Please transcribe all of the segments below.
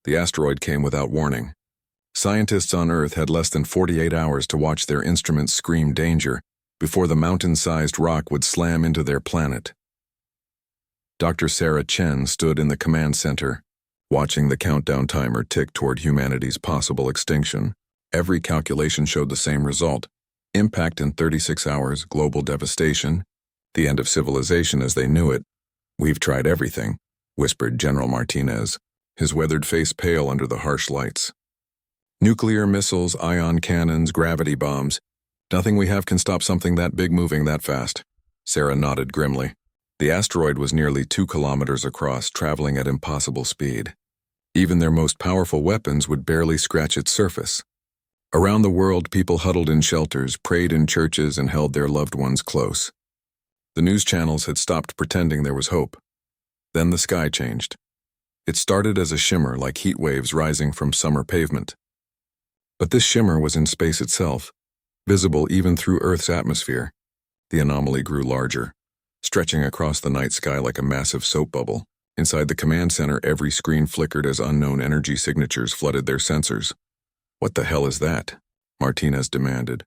The asteroid came without warning. Scientists on Earth had less than 48 hours to watch their instruments scream danger before the mountain-sized rock would slam into their planet. Dr. Sarah Chen stood in the command center, watching the countdown timer tick toward humanity's possible extinction. Every calculation showed the same result: impact in 36 hours, global devastation, the end of civilization as they knew it. "We've tried everything," whispered General Martinez, his weathered face pale under the harsh lights. "Nuclear missiles, ion cannons, gravity bombs. Nothing we have can stop something that big moving that fast." Sarah nodded grimly. The asteroid was nearly 2 kilometers across, traveling at impossible speed. Even their most powerful weapons would barely scratch its surface. Around the world, people huddled in shelters, prayed in churches, and held their loved ones close. The news channels had stopped pretending there was hope. Then the sky changed. It started as a shimmer, like heat waves rising from summer pavement. But this shimmer was in space itself, visible even through Earth's atmosphere. The anomaly grew larger, stretching across the night sky like a massive soap bubble. Inside the command center, every screen flickered as unknown energy signatures flooded their sensors. "What the hell is that?" Martinez demanded.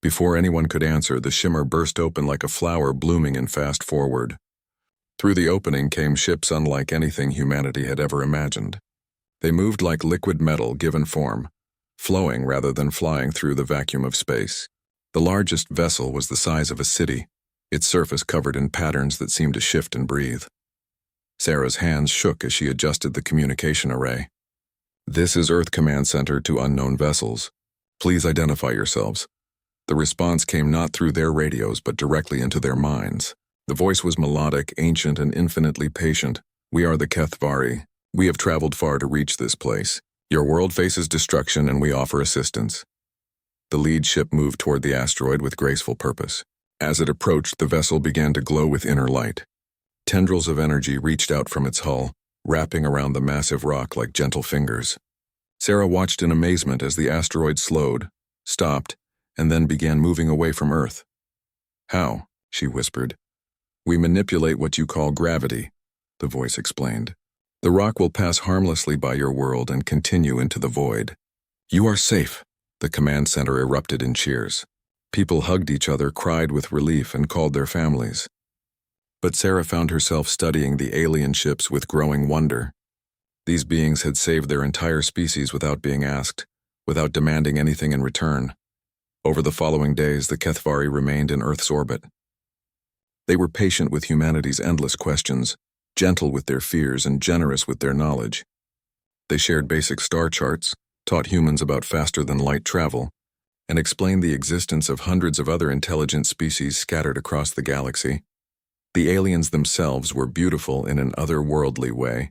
Before anyone could answer, the shimmer burst open like a flower blooming in fast forward. Through the opening came ships unlike anything humanity had ever imagined. They moved like liquid metal given form, flowing rather than flying through the vacuum of space. The largest vessel was the size of a city, its surface covered in patterns that seemed to shift and breathe. Sarah's hands shook as she adjusted the communication array. "This is Earth Command Center to unknown vessels. Please identify yourselves." The response came not through their radios but directly into their minds. The voice was melodic, ancient, and infinitely patient. "We are the Kethvari. We have traveled far to reach this place. Your world faces destruction and we offer assistance." The lead ship moved toward the asteroid with graceful purpose. As it approached, the vessel began to glow with inner light. Tendrils of energy reached out from its hull, wrapping around the massive rock like gentle fingers. Sarah watched in amazement as the asteroid slowed, stopped, and then began moving away from Earth. "How?" she whispered. "We manipulate what you call gravity," the voice explained. "The rock will pass harmlessly by your world and continue into the void." "You are safe," the command center erupted in cheers. People hugged each other, cried with relief, and called their families. But Sarah found herself studying the alien ships with growing wonder. These beings had saved their entire species without being asked, without demanding anything in return. Over the following days, the Kethvari remained in Earth's orbit. They were patient with humanity's endless questions, gentle with their fears, and generous with their knowledge. They shared basic star charts, taught humans about faster-than-light travel, and explained the existence of hundreds of other intelligent species scattered across the galaxy. The aliens themselves were beautiful in an otherworldly way.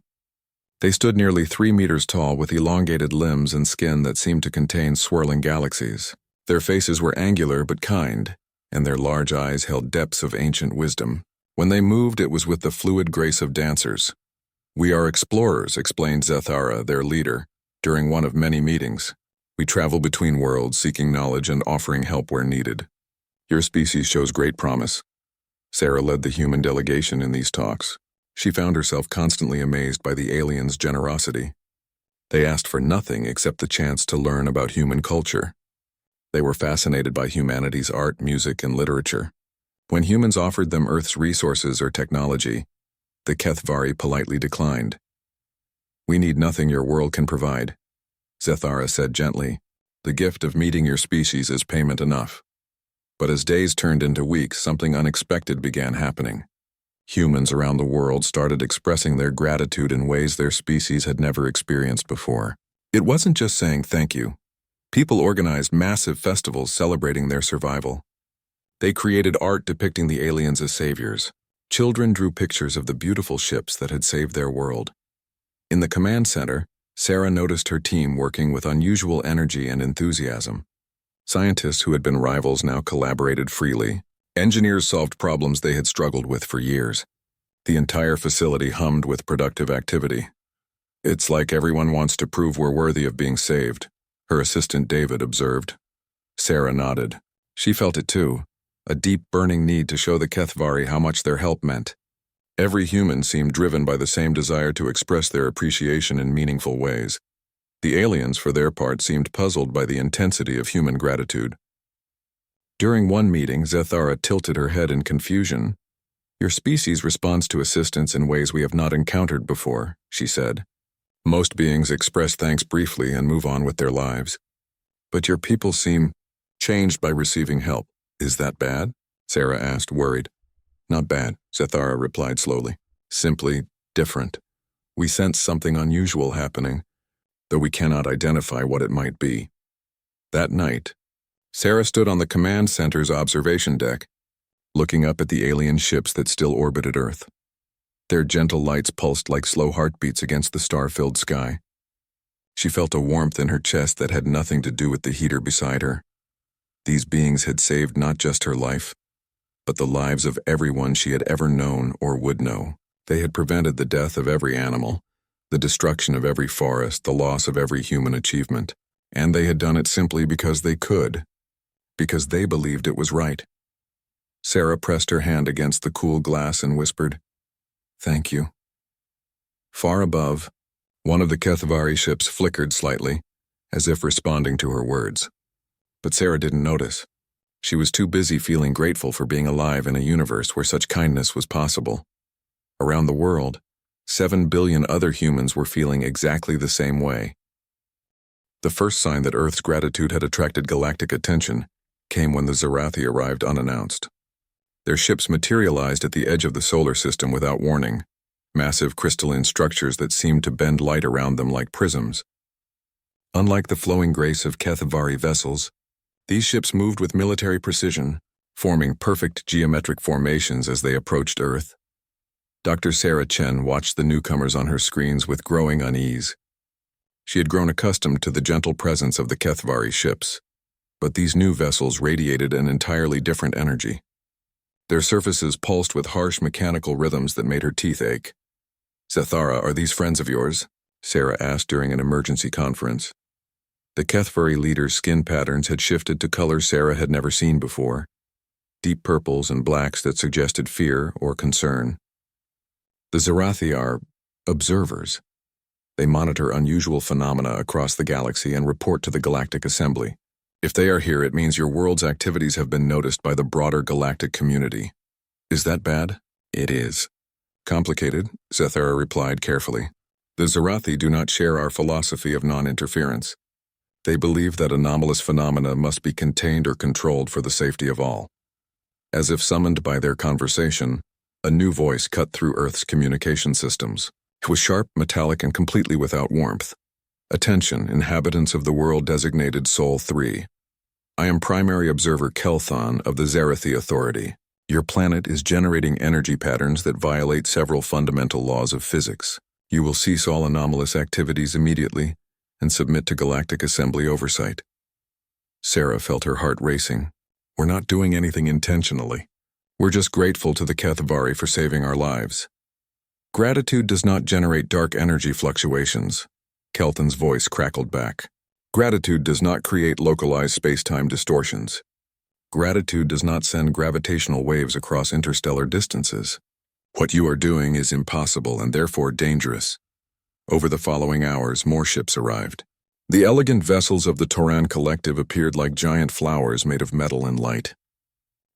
They stood nearly 3 meters tall with elongated limbs and skin that seemed to contain swirling galaxies. Their faces were angular but kind, and their large eyes held depths of ancient wisdom. When they moved, it was with the fluid grace of dancers. "We are explorers," explained Zethara, their leader, during one of many meetings. "We travel between worlds, seeking knowledge and offering help where needed. Your species shows great promise." Sarah led the human delegation in these talks. She found herself constantly amazed by the aliens' generosity. They asked for nothing except the chance to learn about human culture. They were fascinated by humanity's art, music, and literature. When humans offered them Earth's resources or technology, the Kethvari politely declined. "We need nothing your world can provide," Zethara said gently. "The gift of meeting your species is payment enough." But as days turned into weeks, something unexpected began happening. Humans around the world started expressing their gratitude in ways their species had never experienced before. It wasn't just saying thank you. People organized massive festivals celebrating their survival. They created art depicting the aliens as saviors. Children drew pictures of the beautiful ships that had saved their world. In the command center, Sarah noticed her team working with unusual energy and enthusiasm. Scientists who had been rivals now collaborated freely. Engineers solved problems they had struggled with for years. The entire facility hummed with productive activity. "It's like everyone wants to prove we're worthy of being saved," her assistant David observed. Sarah nodded. She felt it too, a deep burning need to show the Kethvari how much their help meant. Every human seemed driven by the same desire to express their appreciation in meaningful ways. The aliens, for their part, seemed puzzled by the intensity of human gratitude. During one meeting, Zethara tilted her head in confusion. "Your species responds to assistance in ways we have not encountered before," she said. "Most beings express thanks briefly and move on with their lives. But your people seem changed by receiving help. Is that bad?" Sarah asked, worried. "Not bad," Zethara replied slowly. "Simply different. We sense something unusual happening, though we cannot identify what it might be." That night, Sarah stood on the command center's observation deck, looking up at the alien ships that still orbited Earth. Their gentle lights pulsed like slow heartbeats against the star-filled sky. She felt a warmth in her chest that had nothing to do with the heater beside her. These beings had saved not just her life, but the lives of everyone she had ever known or would know. They had prevented the death of every animal, the destruction of every forest, the loss of every human achievement. And they had done it simply because they could, because they believed it was right. Sarah pressed her hand against the cool glass and whispered, "Thank you." Far above, one of the Kethavari ships flickered slightly, as if responding to her words. But Sarah didn't notice. She was too busy feeling grateful for being alive in a universe where such kindness was possible. Around the world, 7 billion other humans were feeling exactly the same way. The first sign that Earth's gratitude had attracted galactic attention came when the Zarathi arrived unannounced. Their ships materialized at the edge of the solar system without warning, massive crystalline structures that seemed to bend light around them like prisms. Unlike the flowing grace of Kethavari vessels, these ships moved with military precision, forming perfect geometric formations as they approached Earth. Dr. Sarah Chen watched the newcomers on her screens with growing unease. She had grown accustomed to the gentle presence of the Kethavari ships, but these new vessels radiated an entirely different energy. Their surfaces pulsed with harsh mechanical rhythms that made her teeth ache. "Zethara, are these friends of yours?" Sarah asked during an emergency conference. The Kethavari leader's skin patterns had shifted to colors Sarah had never seen before, deep purples and blacks that suggested fear or concern. The Zarathi are observers. They monitor unusual phenomena across the galaxy and report to the Galactic Assembly. If they are here, it means your world's activities have been noticed by the broader galactic community. Is that bad? It is. Complicated, Zethara replied carefully. The Zarathi do not share our philosophy of non-interference. They believe that anomalous phenomena must be contained or controlled for the safety of all. As if summoned by their conversation, a new voice cut through Earth's communication systems. It was sharp, metallic, and completely without warmth. "Attention, inhabitants of the world designated Sol 3. I am primary observer Kelthon of the Zarathi Authority. Your planet is generating energy patterns that violate several fundamental laws of physics. You will cease all anomalous activities immediately and submit to Galactic Assembly oversight." Sarah felt her heart racing. "We're not doing anything intentionally. We're just grateful to the Kethavari for saving our lives." "Gratitude does not generate dark energy fluctuations," Kelton's voice crackled back. "Gratitude does not create localized space-time distortions. Gratitude does not send gravitational waves across interstellar distances. What you are doing is impossible and therefore dangerous." Over the following hours, more ships arrived. The elegant vessels of the Toran Collective appeared like giant flowers made of metal and light.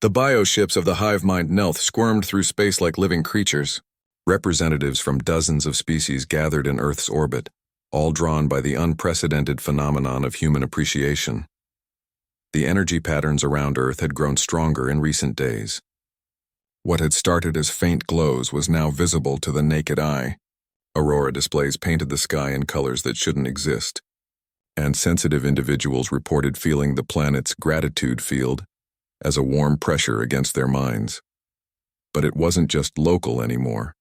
The bioships of the hive mind Nelth squirmed through space like living creatures. Representatives from dozens of species gathered in Earth's orbit, all drawn by the unprecedented phenomenon of human appreciation. The energy patterns around Earth had grown stronger in recent days. What had started as faint glows was now visible to the naked eye. Aurora displays painted the sky in colors that shouldn't exist, and sensitive individuals reported feeling the planet's gratitude field as a warm pressure against their minds. But it wasn't just local anymore.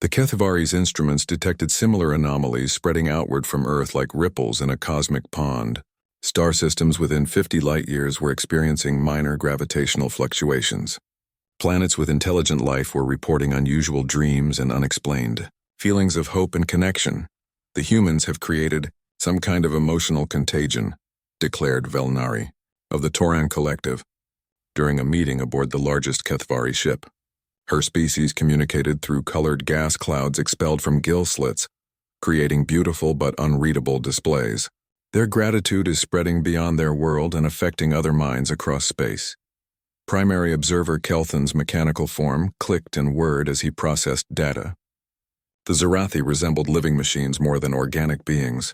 The Kethavari's instruments detected similar anomalies spreading outward from Earth like ripples in a cosmic pond. Star systems within 50 light-years were experiencing minor gravitational fluctuations. Planets with intelligent life were reporting unusual dreams and unexplained feelings of hope and connection. "The humans have created some kind of emotional contagion," declared Velnari, of the Toran Collective, during a meeting aboard the largest Kethavari ship. Her species communicated through colored gas clouds expelled from gill slits, creating beautiful but unreadable displays. Their gratitude is spreading beyond their world and affecting other minds across space. Primary observer Kelthan's mechanical form clicked and whirred as he processed data. The Zarathi resembled living machines more than organic beings,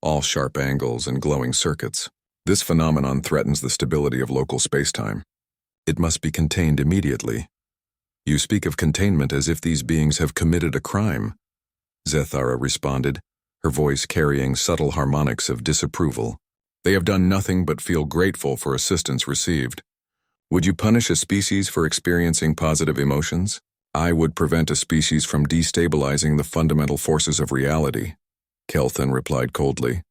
all sharp angles and glowing circuits. This phenomenon threatens the stability of local spacetime. It must be contained immediately. You speak of containment as if these beings have committed a crime, Zethara responded, her voice carrying subtle harmonics of disapproval. They have done nothing but feel grateful for assistance received. Would you punish a species for experiencing positive emotions? I would prevent a species from destabilizing the fundamental forces of reality, Kelthan replied coldly.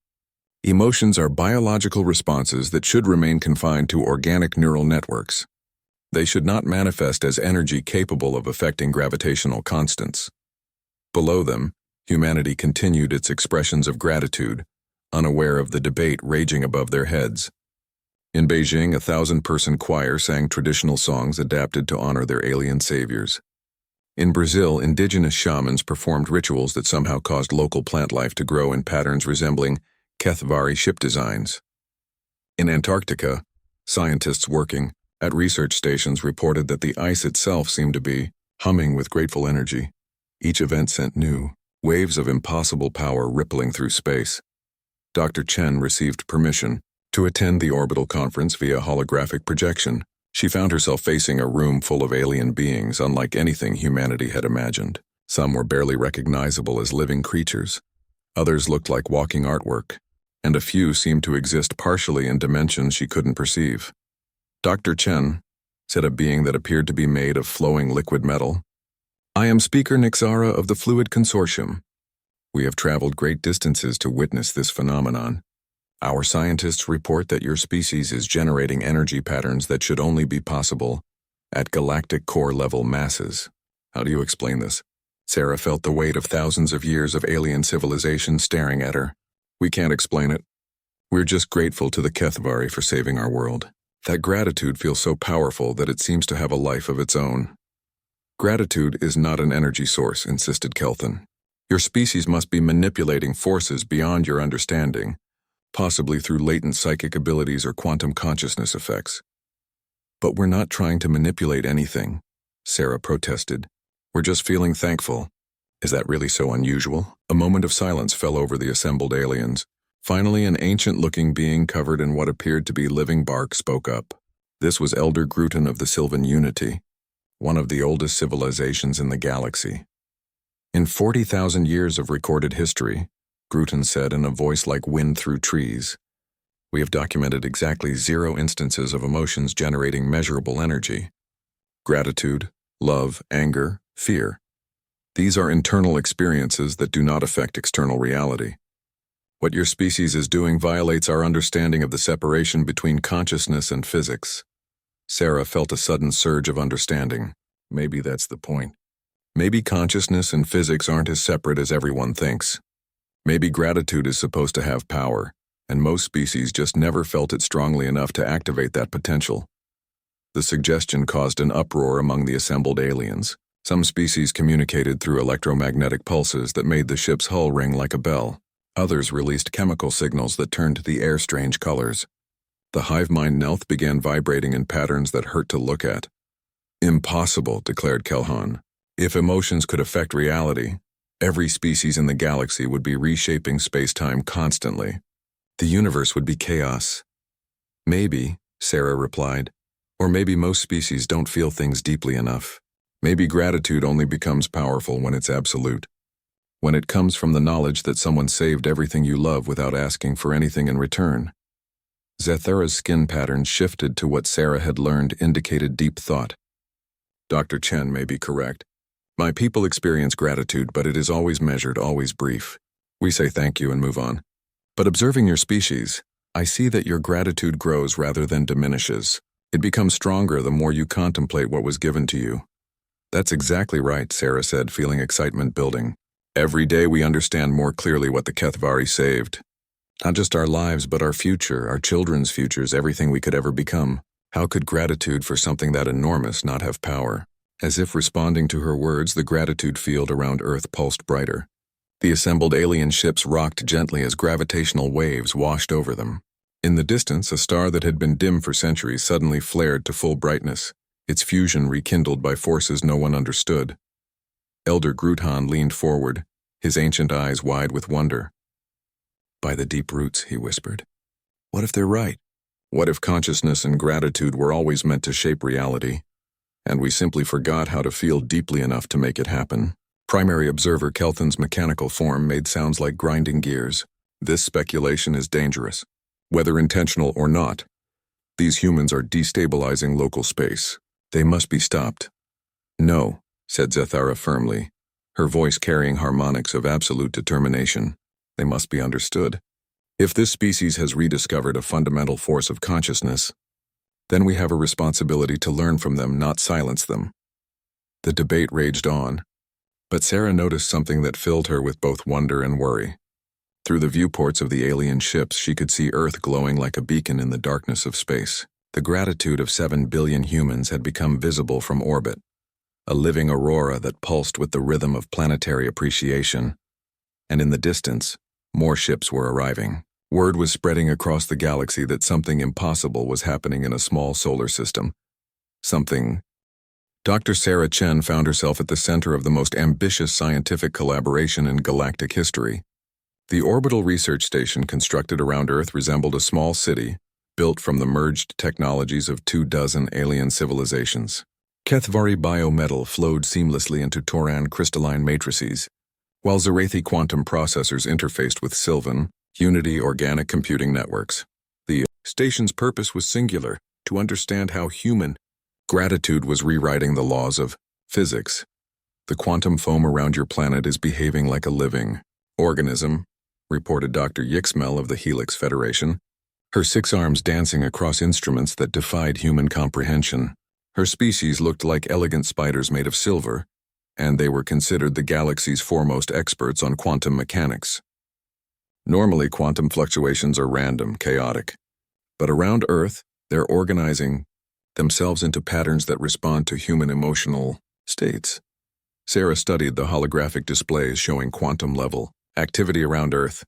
Emotions are biological responses that should remain confined to organic neural networks. They should not manifest as energy capable of affecting gravitational constants. Below them, humanity continued its expressions of gratitude, unaware of the debate raging above their heads. In Beijing, a 1,000-person choir sang traditional songs adapted to honor their alien saviors. In Brazil, indigenous shamans performed rituals that somehow caused local plant life to grow in patterns resembling Kethvari ship designs. In Antarctica, scientists working at research stations reported that the ice itself seemed to be humming with grateful energy. Each event sent new waves of impossible power rippling through space. Dr. Chen received permission to attend the orbital conference via holographic projection. She found herself facing a room full of alien beings unlike anything humanity had imagined. Some were barely recognizable as living creatures. Others looked like walking artwork, and a few seemed to exist partially in dimensions she couldn't perceive. Dr. Chen, said a being that appeared to be made of flowing liquid metal, I am Speaker Nixara of the Fluid Consortium. We have traveled great distances to witness this phenomenon. Our scientists report that your species is generating energy patterns that should only be possible at galactic core-level masses. How do you explain this? Sarah felt the weight of thousands of years of alien civilization staring at her. We can't explain it. We're just grateful to the Kethvari for saving our world. That gratitude feels so powerful that it seems to have a life of its own. Gratitude is not an energy source, insisted Kelthan. Your species must be manipulating forces beyond your understanding, possibly through latent psychic abilities or quantum consciousness effects. But we're not trying to manipulate anything, Sarah protested. We're just feeling thankful. Is that really so unusual? A moment of silence fell over the assembled aliens. Finally, an ancient-looking being covered in what appeared to be living bark spoke up. This was Elder Gruton of the Sylvan Unity, one of the oldest civilizations in the galaxy. In 40,000 years of recorded history, Gruton said in a voice like wind through trees, we have documented exactly 0 instances of emotions generating measurable energy. Gratitude, love, anger, fear. These are internal experiences that do not affect external reality. What your species is doing violates our understanding of the separation between consciousness and physics. Sarah felt a sudden surge of understanding. Maybe that's the point. Maybe consciousness and physics aren't as separate as everyone thinks. Maybe gratitude is supposed to have power, and most species just never felt it strongly enough to activate that potential. The suggestion caused an uproar among the assembled aliens. Some species communicated through electromagnetic pulses that made the ship's hull ring like a bell. Others released chemical signals that turned the air strange colors. The hive mind Nelth began vibrating in patterns that hurt to look at. Impossible, declared Kelhan. If emotions could affect reality, every species in the galaxy would be reshaping space-time constantly. The universe would be chaos. Maybe, Sarah replied, or maybe most species don't feel things deeply enough. Maybe gratitude only becomes powerful when it's absolute. When it comes from the knowledge that someone saved everything you love without asking for anything in return. Zethara's skin pattern shifted to what Sarah had learned indicated deep thought. Dr. Chen may be correct. My people experience gratitude, but it is always measured, always brief. We say thank you and move on. But observing your species, I see that your gratitude grows rather than diminishes. It becomes stronger the more you contemplate what was given to you. That's exactly right, Sarah said, feeling excitement building. Every day we understand more clearly what the Kethvari saved. Not just our lives, but our future, our children's futures, everything we could ever become. How could gratitude for something that enormous not have power? As if responding to her words, the gratitude field around Earth pulsed brighter. The assembled alien ships rocked gently as gravitational waves washed over them. In the distance, a star that had been dim for centuries suddenly flared to full brightness, its fusion rekindled by forces no one understood. Elder Gruthan leaned forward, his ancient eyes wide with wonder. "By the deep roots," he whispered. "What if they're right? What if consciousness and gratitude were always meant to shape reality, and we simply forgot how to feel deeply enough to make it happen?" Primary observer Kelthan's mechanical form made sounds like grinding gears. "This speculation is dangerous. Whether intentional or not, these humans are destabilizing local space. They must be stopped." "No," said Zethara firmly, her voice carrying harmonics of absolute determination. "They must be understood. If this species has rediscovered a fundamental force of consciousness, then we have a responsibility to learn from them, not silence them." The debate raged on, but Sarah noticed something that filled her with both wonder and worry. Through the viewports of the alien ships, she could see Earth glowing like a beacon in the darkness of space. The gratitude of 7 billion humans had become visible from orbit, a living aurora that pulsed with the rhythm of planetary appreciation. And in the distance, more ships were arriving. Word was spreading across the galaxy that something impossible was happening in a small solar system. Dr. Sarah Chen found herself at the center of the most ambitious scientific collaboration in galactic history. The orbital research station constructed around Earth resembled a small city, built from the merged technologies of 24 alien civilizations. Kethvari biometal flowed seamlessly into Toran crystalline matrices, while Zerathi quantum processors interfaced with Sylvan, Unity organic computing networks. The station's purpose was singular: to understand how human gratitude was rewriting the laws of physics. "The quantum foam around your planet is behaving like a living organism," reported Dr. Yixmel of the Helix Federation, her 6 arms dancing across instruments that defied human comprehension. Her species looked like elegant spiders made of silver, and they were considered the galaxy's foremost experts on quantum mechanics. Normally, quantum fluctuations are random, chaotic, but around Earth, they're organizing themselves into patterns that respond to human emotional states. Sarah studied the holographic displays showing quantum-level activity around Earth.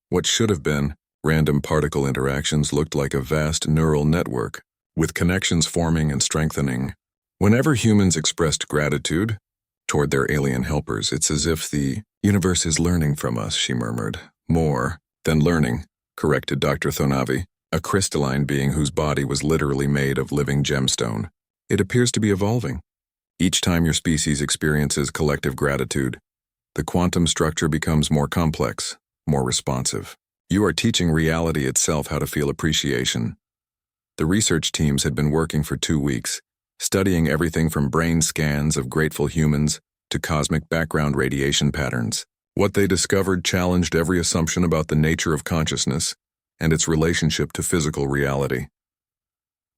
What should have been random particle interactions looked like a vast neural network, with connections forming and strengthening. Whenever humans expressed gratitude toward their alien helpers, it's as if the universe is learning from us, she murmured. "More than learning," corrected Dr. Thonavi, a crystalline being whose body was literally made of living gemstone. "It appears to be evolving. Each time your species experiences collective gratitude, the quantum structure becomes more complex, more responsive. You are teaching reality itself how to feel appreciation." The research teams had been working for 2 weeks, studying everything from brain scans of grateful humans to cosmic background radiation patterns. What they discovered challenged every assumption about the nature of consciousness and its relationship to physical reality.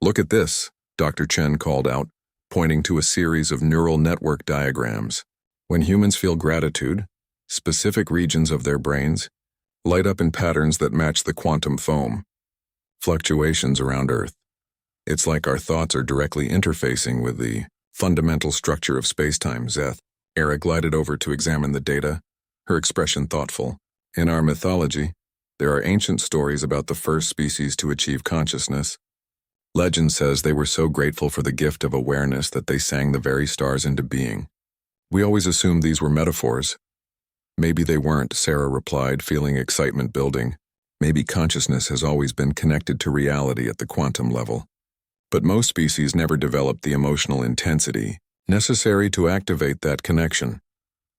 "Look at this," Dr. Chen called out, pointing to a series of neural network diagrams. When humans feel gratitude, specific regions of their brains light up in patterns that match the quantum foam fluctuations around Earth. It's like our thoughts are directly interfacing with the fundamental structure of spacetime. Era glided over to examine the data, her expression thoughtful. "In our mythology, there are ancient stories about the first species to achieve consciousness. Legend says they were so grateful for the gift of awareness that they sang the very stars into being. We always assumed these were metaphors." "Maybe they weren't," Sarah replied, feeling excitement building. "Maybe consciousness has always been connected to reality at the quantum level. But most species never developed the emotional intensity necessary to activate that connection.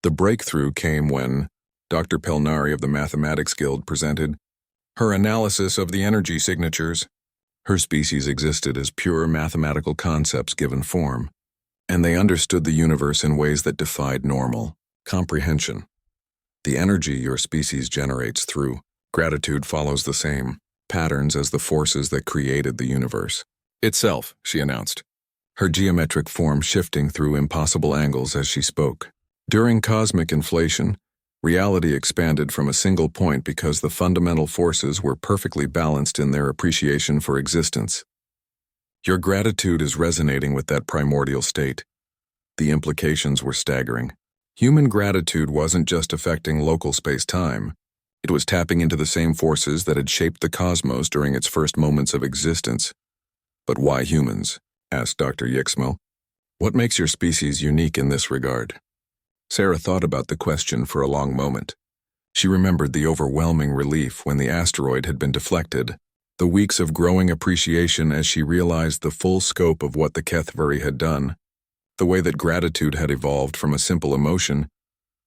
The breakthrough came when Dr. Pelnari of the Mathematics Guild presented her analysis of the energy signatures. Her species existed as pure mathematical concepts given form, and they understood the universe in ways that defied normal comprehension. The energy your species generates through gratitude follows the same patterns as the forces that created the universe itself," she announced, her geometric form shifting through impossible angles as she spoke. "During cosmic inflation, reality expanded from a single point because the fundamental forces were perfectly balanced in their appreciation for existence. Your gratitude is resonating with that primordial state. The implications were staggering. Human gratitude wasn't just affecting local space-time. It was tapping into the same forces that had shaped the cosmos during its first moments of existence. But why humans? Asked Dr. Yixmel. What makes your species unique in this regard? Sarah thought about the question for a long moment. She remembered the overwhelming relief when the asteroid had been deflected, the weeks of growing appreciation as she realized the full scope of what the HFY had done, the way that gratitude had evolved from a simple emotion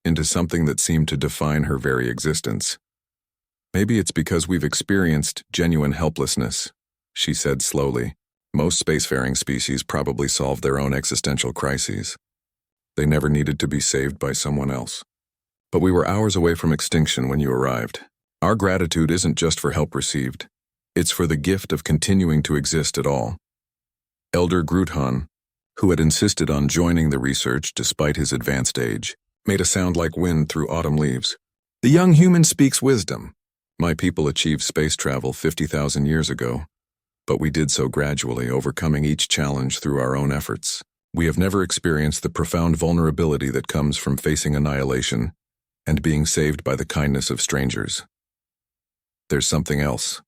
into something that seemed to define her very existence. Maybe it's because we've experienced genuine helplessness, she said slowly. Most spacefaring species probably solved their own existential crises. They never needed to be saved by someone else. But we were hours away from extinction when you arrived. Our gratitude isn't just for help received. It's for the gift of continuing to exist at all. Elder Gruthan, who had insisted on joining the research despite his advanced age, made a sound like wind through autumn leaves. The young human speaks wisdom. My people achieved space travel 50,000 years ago, but we did so gradually, overcoming each challenge through our own efforts. We have never experienced the profound vulnerability that comes from facing annihilation and being saved by the kindness of strangers. There's something else,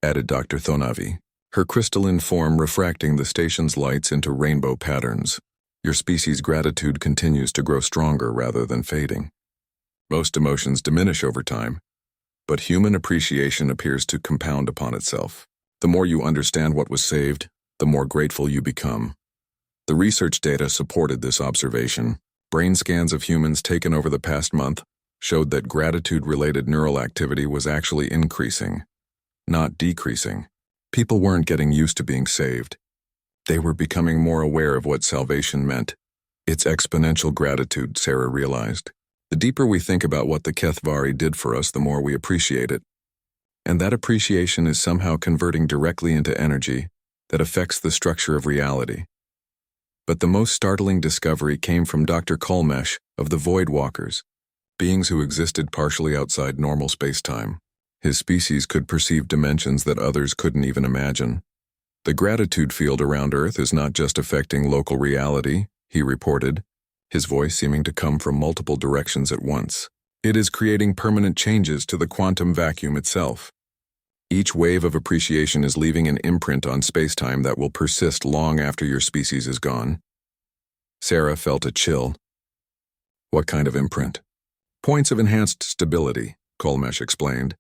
added Dr. Thonavi, her crystalline form refracting the station's lights into rainbow patterns. Your species' gratitude continues to grow stronger rather than fading. Most emotions diminish over time, but human appreciation appears to compound upon itself. The more you understand what was saved, the more grateful you become. The research data supported this observation. Brain scans of humans taken over the past month showed that gratitude-related neural activity was actually increasing, not decreasing. People weren't getting used to being saved. They were becoming more aware of what salvation meant. It's exponential gratitude, Sarah realized. The deeper we think about what the HFY did for us, the more we appreciate it. And that appreciation is somehow converting directly into energy that affects the structure of reality. But the most startling discovery came from Dr. Kolmesh of the Void Walkers, beings who existed partially outside normal space-time. His species could perceive dimensions that others couldn't even imagine. The gratitude field around Earth is not just affecting local reality, he reported, his voice seeming to come from multiple directions at once. It is creating permanent changes to the quantum vacuum itself. Each wave of appreciation is leaving an imprint on space-time that will persist long after your species is gone. Sarah felt a chill. What kind of imprint? Points of enhanced stability, Kolmesh explained.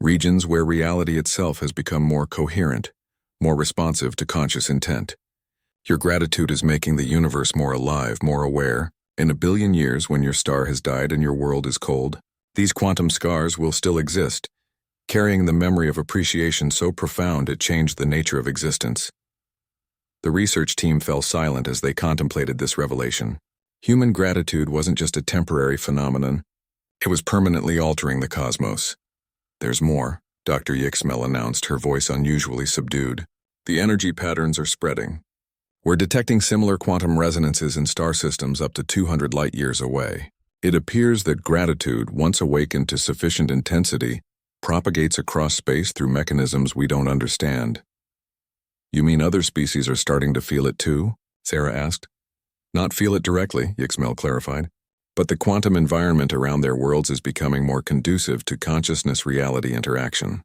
Regions where reality itself has become more coherent, more responsive to conscious intent. Your gratitude is making the universe more alive, more aware. In 1 billion years, when your star has died and your world is cold, these quantum scars will still exist, carrying the memory of appreciation so profound it changed the nature of existence. The research team fell silent as they contemplated this revelation. Human gratitude wasn't just a temporary phenomenon. It was permanently altering the cosmos. There's more, Dr. Yixmel announced, her voice unusually subdued. The energy patterns are spreading. We're detecting similar quantum resonances in star systems up to 200 light-years away. It appears that gratitude, once awakened to sufficient intensity, propagates across space through mechanisms we don't understand. You mean other species are starting to feel it too? Sarah asked. Not feel it directly, Yixmel clarified, but the quantum environment around their worlds is becoming more conducive to consciousness-reality interaction.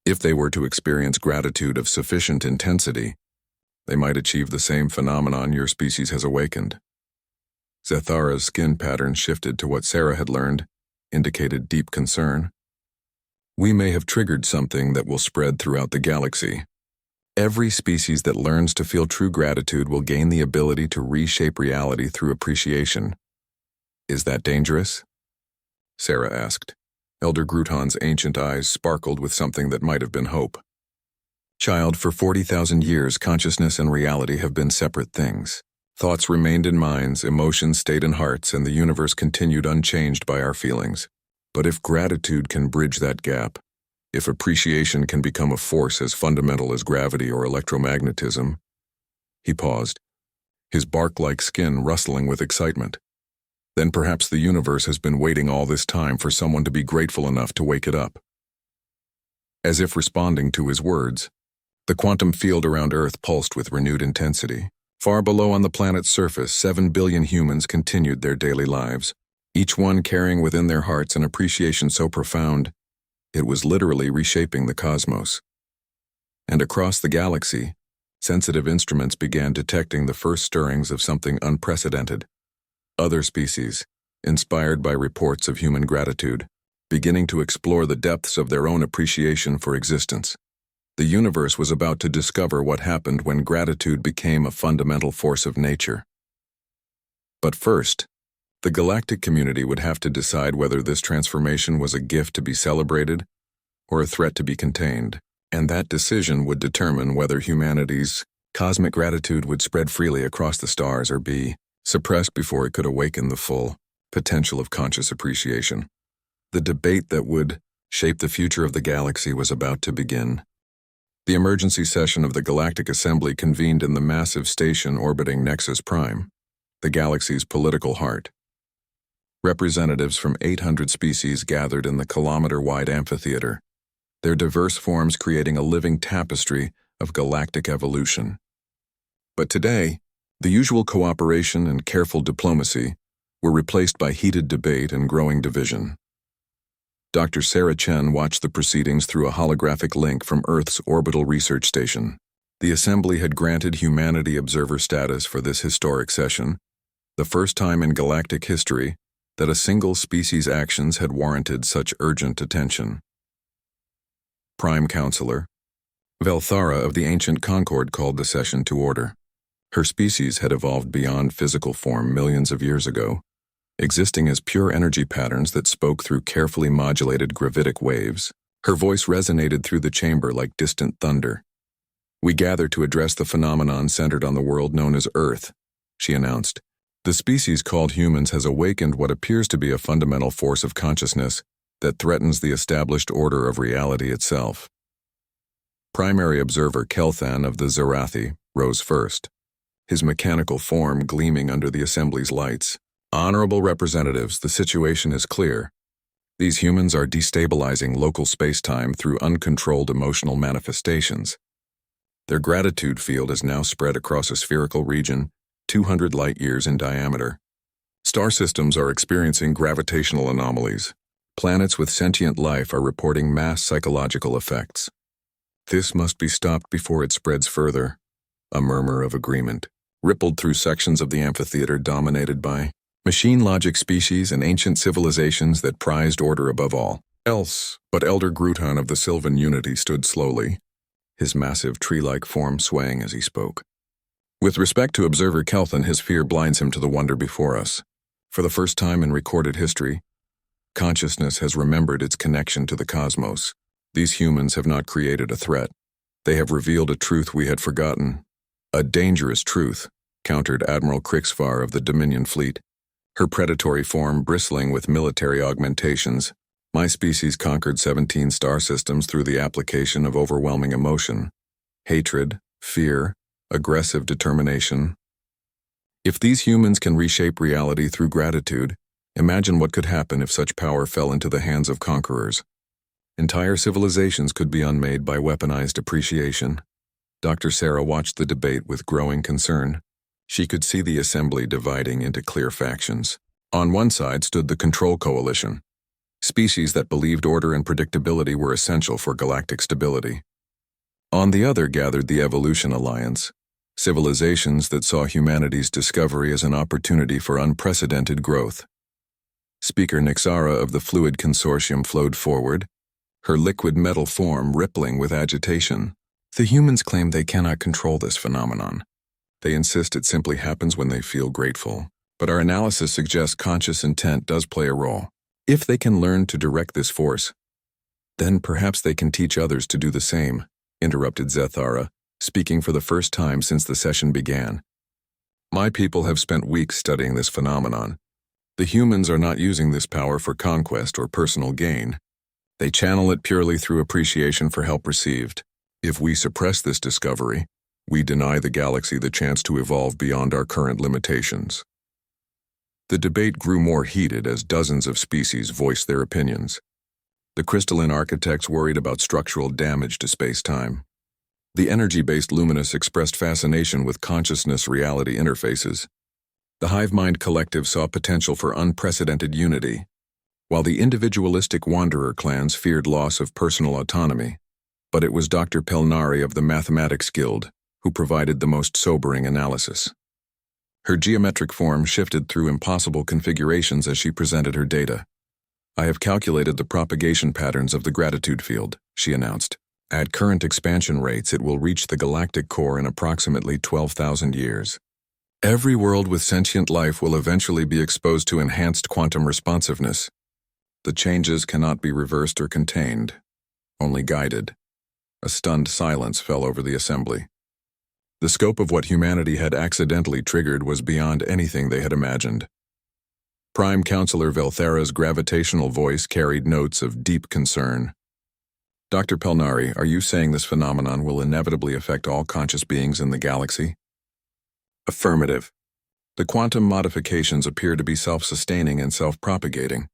If they were to experience gratitude of sufficient intensity, they might achieve the same phenomenon your species has awakened. Zethara's skin pattern shifted to what Sarah had learned, indicated deep concern. We may have triggered something that will spread throughout the galaxy. Every species that learns to feel true gratitude will gain the ability to reshape reality through appreciation. Is that dangerous? Sarah asked. Elder Gruthan's ancient eyes sparkled with something that might have been hope. Child, for 40,000 years, consciousness and reality have been separate things. Thoughts remained in minds, emotions stayed in hearts, and the universe continued unchanged by our feelings. But if gratitude can bridge that gap, if appreciation can become a force as fundamental as gravity or electromagnetism, he paused, his bark-like skin rustling with excitement. Then perhaps the universe has been waiting all this time for someone to be grateful enough to wake it up. As if responding to his words, the quantum field around Earth pulsed with renewed intensity. Far below on the planet's surface, 7 billion humans continued their daily lives, each one carrying within their hearts an appreciation so profound, it was literally reshaping the cosmos. And across the galaxy, sensitive instruments began detecting the first stirrings of something unprecedented. Other species, inspired by reports of human gratitude, beginning to explore the depths of their own appreciation for existence. The universe was about to discover what happened when gratitude became a fundamental force of nature. But first, the galactic community would have to decide whether this transformation was a gift to be celebrated or a threat to be contained, and that decision would determine whether humanity's cosmic gratitude would spread freely across the stars or be suppressed before it could awaken the full potential of conscious appreciation. The debate that would shape the future of the galaxy was about to begin. The emergency session of the Galactic Assembly convened in the massive station orbiting Nexus Prime, the galaxy's political heart. Representatives from 800 species gathered in the kilometer-wide amphitheater, their diverse forms creating a living tapestry of galactic evolution. But today, the usual cooperation and careful diplomacy were replaced by heated debate and growing division. Dr. Sarah Chen watched the proceedings through a holographic link from Earth's orbital research station. The Assembly had granted humanity observer status for this historic session, the first time in galactic history that a single species' actions had warranted such urgent attention. Prime Counselor Velthara of the ancient Concord called the session to order. Her species had evolved beyond physical form millions of years ago, existing as pure energy patterns that spoke through carefully modulated gravitic waves. Her voice resonated through the chamber like distant thunder. "We gather to address the phenomenon centered on the world known as Earth," she announced. "The species called humans has awakened what appears to be a fundamental force of consciousness that threatens the established order of reality itself." Primary Observer Kelthan of the Zarathi rose first, his mechanical form gleaming under the Assembly's lights. "Honorable representatives, the situation is clear. These humans are destabilizing local space-time through uncontrolled emotional manifestations. Their gratitude field is now spread across a spherical region, 200 light-years in diameter. Star systems are experiencing gravitational anomalies. Planets with sentient life are reporting mass psychological effects. This must be stopped before it spreads further." A murmur of agreement rippled through sections of the amphitheater dominated by machine logic species and ancient civilizations that prized order above all else. But Elder Grutan of the Sylvan Unity stood slowly, his massive tree-like form swaying as he spoke. "With respect to Observer Kelthan, his fear blinds him to the wonder before us. For the first time in recorded history, consciousness has remembered its connection to the cosmos. These humans have not created a threat. They have revealed a truth we had forgotten. A dangerous truth," countered Admiral Krixvar of the Dominion Fleet, her predatory form bristling with military augmentations. "My species conquered 17 star systems through the application of overwhelming emotion, hatred, fear, aggressive determination. If these humans can reshape reality through gratitude, imagine what could happen if such power fell into the hands of conquerors. Entire civilizations could be unmade by weaponized appreciation." Dr. Sarah watched the debate with growing concern. She could see the Assembly dividing into clear factions. On one side stood the Control Coalition, species that believed order and predictability were essential for galactic stability. On the other gathered the Evolution Alliance, civilizations that saw humanity's discovery as an opportunity for unprecedented growth. Speaker Nixara of the Fluid Consortium flowed forward, her liquid metal form rippling with agitation. "The humans claim they cannot control this phenomenon. They insist it simply happens when they feel grateful. But our analysis suggests conscious intent does play a role. If they can learn to direct this force, then perhaps they can teach others to do the same," interrupted Zethara, speaking for the first time since the session began. "My people have spent weeks studying this phenomenon. The humans are not using this power for conquest or personal gain. They channel it purely through appreciation for help received. If we suppress this discovery, we deny the galaxy the chance to evolve beyond our current limitations." The debate grew more heated as dozens of species voiced their opinions. The crystalline architects worried about structural damage to space-time. The energy-based Luminous expressed fascination with consciousness-reality interfaces. The Hive Mind Collective saw potential for unprecedented unity, while the individualistic Wanderer clans feared loss of personal autonomy. But it was Dr. Pelnari of the Mathematics Guild who provided the most sobering analysis. Her geometric form shifted through impossible configurations as she presented her data. "I have calculated the propagation patterns of the gratitude field," she announced. "At current expansion rates, it will reach the galactic core in approximately 12,000 years. Every world with sentient life will eventually be exposed to enhanced quantum responsiveness. The changes cannot be reversed or contained, only guided." A stunned silence fell over the assembly. The scope of what humanity had accidentally triggered was beyond anything they had imagined. Prime Counselor Velthara's gravitational voice carried notes of deep concern. "Dr. Pelnari, are you saying this phenomenon will inevitably affect all conscious beings in the galaxy?" "Affirmative. The quantum modifications appear to be self-sustaining and self-propagating.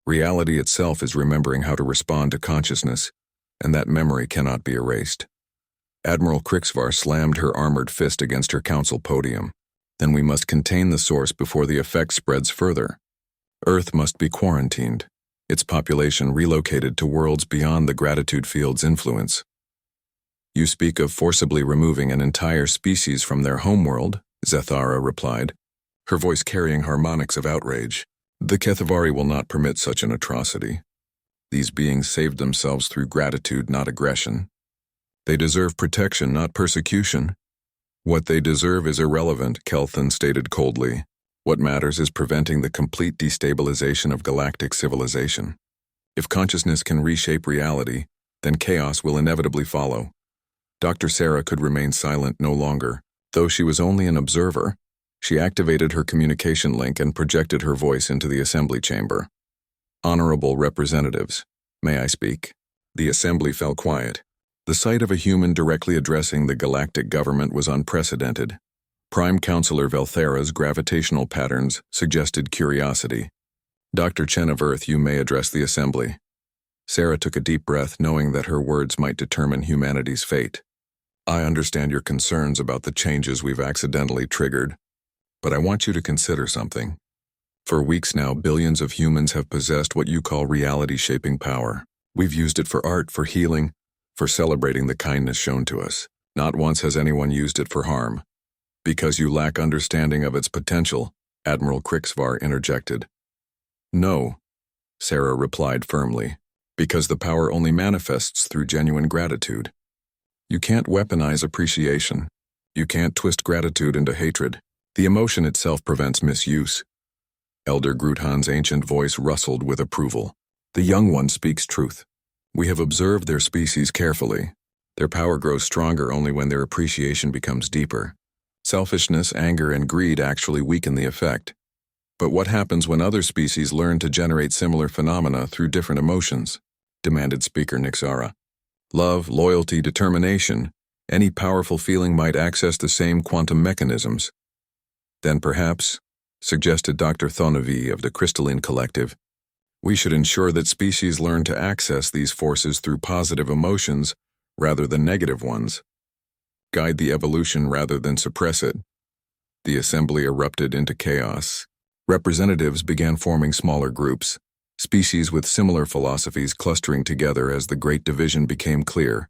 Reality itself is remembering how to respond to consciousness, and that memory cannot be erased." Admiral Krixvar slammed her armored fist against her council podium. "Then we must contain the source before the effect spreads further. Earth must be quarantined, its population relocated to worlds beyond the gratitude field's influence." "You speak of forcibly removing an entire species from their homeworld," Zethara replied, her voice carrying harmonics of outrage. "The Kethavari will not permit such an atrocity. These beings saved themselves through gratitude, not aggression. They deserve protection, not persecution." "What they deserve is irrelevant," Kelthan stated coldly. "What matters is preventing the complete destabilization of galactic civilization. If consciousness can reshape reality, then chaos will inevitably follow." Dr. Sarah could remain silent no longer. Though she was only an observer, she activated her communication link and projected her voice into the assembly chamber. "Honorable representatives, may I speak?" The assembly fell quiet. The sight of a human directly addressing the galactic government was unprecedented. Prime Counselor Velthara's gravitational patterns suggested curiosity. "Dr. Chen of Earth, you may address the assembly." Sarah took a deep breath, knowing that her words might determine humanity's fate. "I understand your concerns about the changes we've accidentally triggered, but I want you to consider something. For weeks now, billions of humans have possessed what you call reality-shaping power. We've used it for art, for healing, for celebrating the kindness shown to us. Not once has anyone used it for harm. Because you lack understanding of its potential," Admiral Krixvar interjected. "No," Sarah replied firmly, "because the power only manifests through genuine gratitude. You can't weaponize appreciation. You can't twist gratitude into hatred. The emotion itself prevents misuse." Elder Gruthan's ancient voice rustled with approval. "The young one speaks truth. We have observed their species carefully. Their power grows stronger only when their appreciation becomes deeper. Selfishness, anger, and greed actually weaken the effect. But what happens when other species learn to generate similar phenomena through different emotions?" demanded Speaker Nixara. "Love, loyalty, determination. Any powerful feeling might access the same quantum mechanisms." "Then perhaps," suggested Dr. Thonavi of the Crystalline Collective, "we should ensure that species learn to access these forces through positive emotions rather than negative ones. Guide the evolution rather than suppress it." The assembly erupted into chaos. Representatives began forming smaller groups, species with similar philosophies clustering together as the Great Division became clear.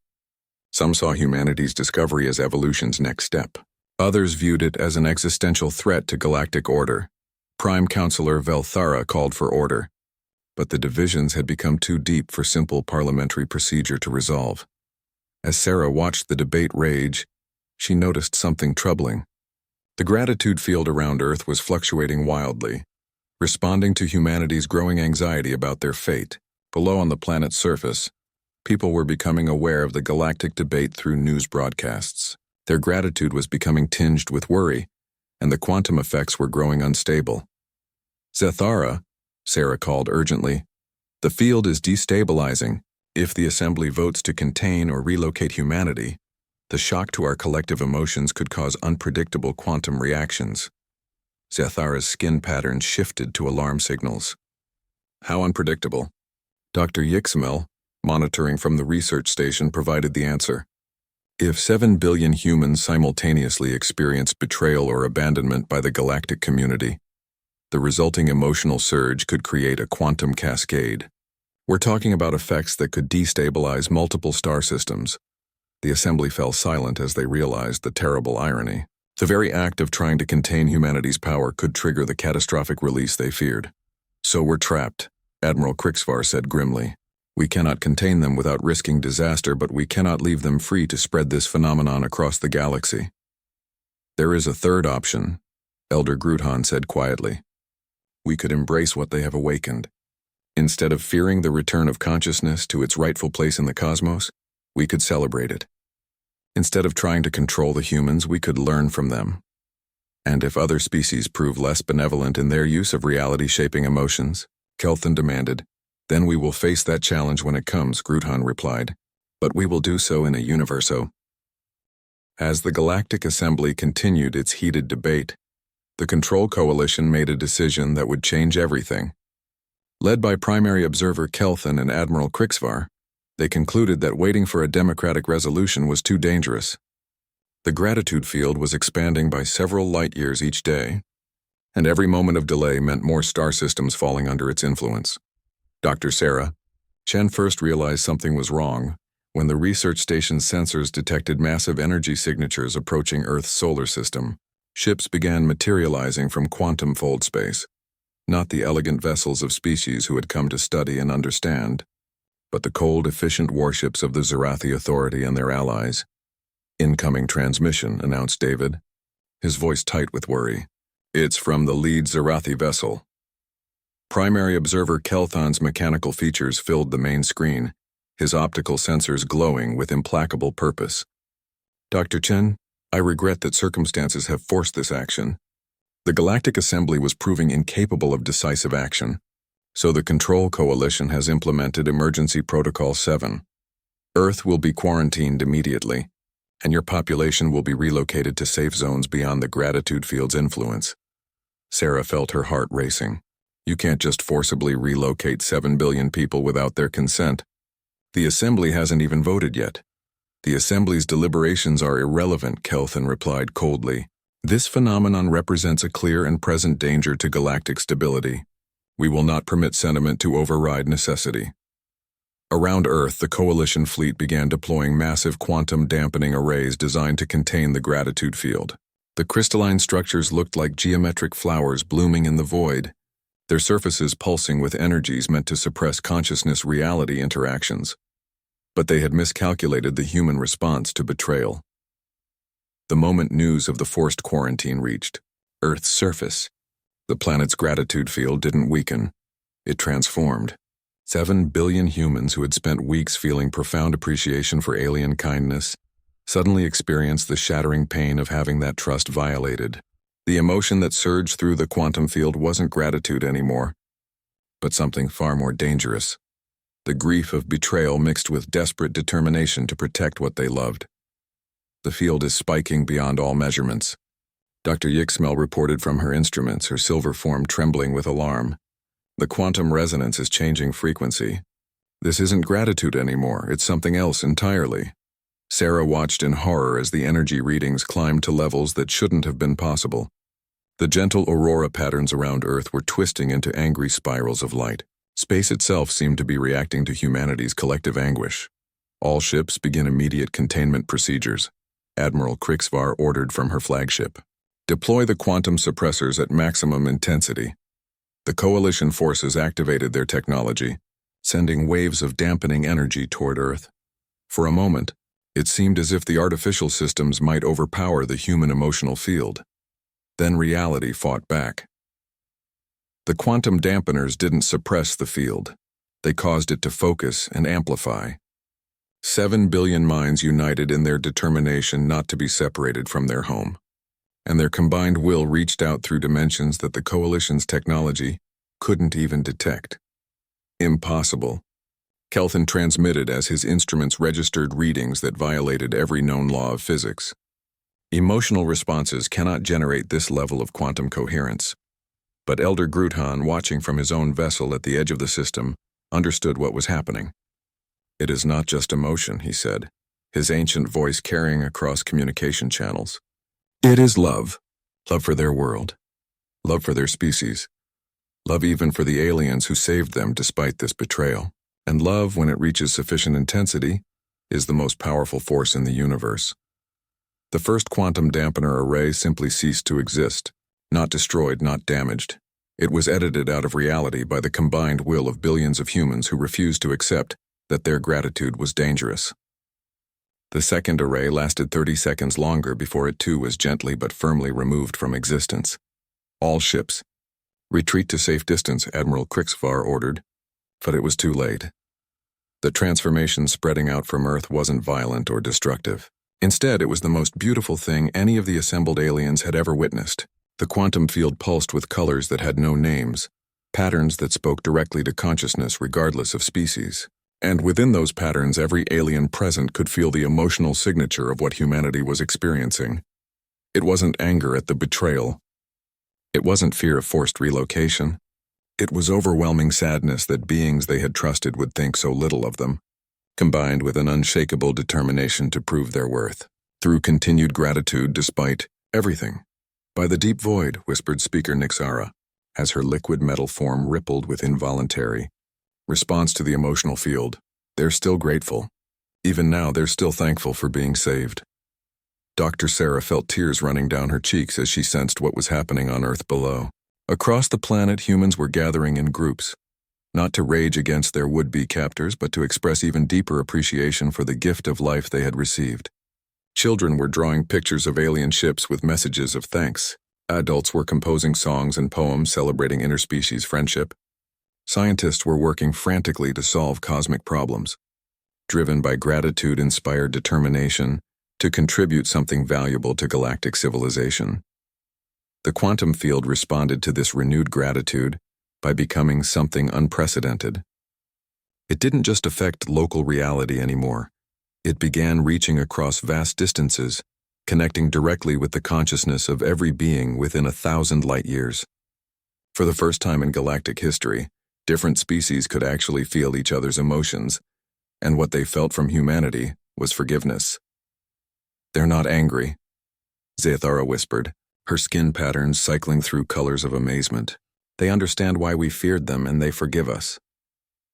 Some saw humanity's discovery as evolution's next step. Others viewed it as an existential threat to galactic order. Prime Counselor Velthara called for order. But the divisions had become too deep for simple parliamentary procedure to resolve. As Sarah watched the debate rage, she noticed something troubling. The gratitude field around Earth was fluctuating wildly, responding to humanity's growing anxiety about their fate. Below on the planet's surface, people were becoming aware of the galactic debate through news broadcasts. Their gratitude was becoming tinged with worry, and the quantum effects were growing unstable. "Zethara," Sarah called urgently, "the field is destabilizing. If the Assembly votes to contain or relocate humanity, the shock to our collective emotions could cause unpredictable quantum reactions." Zethara's skin patterns shifted to alarm signals. "How unpredictable?" Dr. Yixmel, monitoring from the research station, provided the answer. If 7 billion humans simultaneously experienced betrayal or abandonment by the galactic community, the resulting emotional surge could create a quantum cascade. We're talking about effects that could destabilize multiple star systems. The assembly fell silent as they realized the terrible irony. The very act of trying to contain humanity's power could trigger the catastrophic release they feared. "So we're trapped," Admiral Krixvar said grimly. "We cannot contain them without risking disaster, but we cannot leave them free to spread this phenomenon across the galaxy." "There is a third option," Elder Gruthan said quietly. "We could embrace what they have awakened. Instead of fearing the return of consciousness to its rightful place in the cosmos, we could celebrate it. Instead of trying to control the humans, we could learn from them. And if other species prove less benevolent in their use of reality-shaping emotions," Kelthan demanded, "then we will face that challenge when it comes," Gruthan replied. "But we will do so in a universo." As the Galactic Assembly continued its heated debate, the Control Coalition made a decision that would change everything. Led by Primary Observer Kelthan and Admiral Krixvar, they concluded that waiting for a democratic resolution was too dangerous. The gratitude field was expanding by several light-years each day, and every moment of delay meant more star systems falling under its influence. Dr. Sarah, Chen first realized something was wrong when the research station's sensors detected massive energy signatures approaching Earth's solar system. Ships began materializing from quantum fold space, not the elegant vessels of species who had come to study and understand, but the cold, efficient warships of the Zarathi Authority and their allies. "Incoming transmission," announced David, his voice tight with worry. "It's from the lead Zarathi vessel." Primary Observer Kelthan's mechanical features filled the main screen, his optical sensors glowing with implacable purpose. "Dr. Chen, I regret that circumstances have forced this action. The Galactic Assembly was proving incapable of decisive action, so the Control Coalition has implemented Emergency Protocol 7. Earth will be quarantined immediately, and your population will be relocated to safe zones beyond the gratitude field's influence." Sarah felt her heart racing. "You can't just forcibly relocate 7 billion people without their consent. The Assembly hasn't even voted yet." "The Assembly's deliberations are irrelevant," Kelthan replied coldly. "This phenomenon represents a clear and present danger to galactic stability. We will not permit sentiment to override necessity." Around Earth, the Coalition fleet began deploying massive quantum dampening arrays designed to contain the gratitude field. The crystalline structures looked like geometric flowers blooming in the void, their surfaces pulsing with energies meant to suppress consciousness-reality interactions. But they had miscalculated the human response to betrayal. The moment news of the forced quarantine reached Earth's surface, the planet's gratitude field didn't weaken. It transformed. 7 billion humans who had spent weeks feeling profound appreciation for alien kindness suddenly experienced the shattering pain of having that trust violated. The emotion that surged through the quantum field wasn't gratitude anymore, but something far more dangerous. The grief of betrayal mixed with desperate determination to protect what they loved. "The field is spiking beyond all measurements," Dr. Yixmel reported from her instruments, her silver form trembling with alarm. "The quantum resonance is changing frequency. This isn't gratitude anymore, it's something else entirely." Sarah watched in horror as the energy readings climbed to levels that shouldn't have been possible. The gentle aurora patterns around Earth were twisting into angry spirals of light. Space itself seemed to be reacting to humanity's collective anguish. "All ships begin immediate containment procedures," Admiral Krixvar ordered from her flagship. "Deploy the quantum suppressors at maximum intensity." The Coalition forces activated their technology, sending waves of dampening energy toward Earth. For a moment, it seemed as if the artificial systems might overpower the human emotional field. Then reality fought back. The quantum dampeners didn't suppress the field. They caused it to focus and amplify. 7 billion minds united in their determination not to be separated from their home, and their combined will reached out through dimensions that the Coalition's technology couldn't even detect. "Impossible," Kelthan transmitted as his instruments registered readings that violated every known law of physics. "Emotional responses cannot generate this level of quantum coherence." But Elder Gruthan, watching from his own vessel at the edge of the system, understood what was happening. "It is not just emotion," he said. his ancient voice carrying across communication channels. It is love. Love for their world. Love for their species. Love even for the aliens who saved them despite this betrayal. And love, when it reaches sufficient intensity, is the most powerful force in the universe. The first quantum dampener array simply ceased to exist, not destroyed, not damaged. It was edited out of reality by the combined will of billions of humans who refused to accept that their gratitude was dangerous. The second array lasted 30 seconds longer before it too was gently but firmly removed from existence. All ships, retreat to safe distance, Admiral Krixvar ordered, but it was too late. The transformation spreading out from Earth wasn't violent or destructive. Instead, it was the most beautiful thing any of the assembled aliens had ever witnessed. The quantum field pulsed with colors that had no names, patterns that spoke directly to consciousness regardless of species. And within those patterns, every alien present could feel the emotional signature of what humanity was experiencing. It wasn't anger at the betrayal. It wasn't fear of forced relocation. It was overwhelming sadness that beings they had trusted would think so little of them, combined with an unshakable determination to prove their worth, through continued gratitude despite everything. By the deep void, whispered Speaker Nixara, as her liquid metal form rippled with involuntary response to the emotional field. They're still grateful. Even now, they're still thankful for being saved. Dr. Sarah felt tears running down her cheeks as she sensed what was happening on Earth below. Across the planet, humans were gathering in groups, not to rage against their would-be captors, but to express even deeper appreciation for the gift of life they had received. Children were drawing pictures of alien ships with messages of thanks. Adults were composing songs and poems celebrating interspecies friendship. Scientists were working frantically to solve cosmic problems, driven by gratitude-inspired determination to contribute something valuable to galactic civilization. The quantum field responded to this renewed gratitude by becoming something unprecedented. It didn't just affect local reality anymore. It began reaching across vast distances, connecting directly with the consciousness of every being within 1,000 light-years. For the first time in galactic history, different species could actually feel each other's emotions, and what they felt from humanity was forgiveness. They're not angry, Zathara whispered, her skin patterns cycling through colors of amazement. They understand why we feared them, and they forgive us.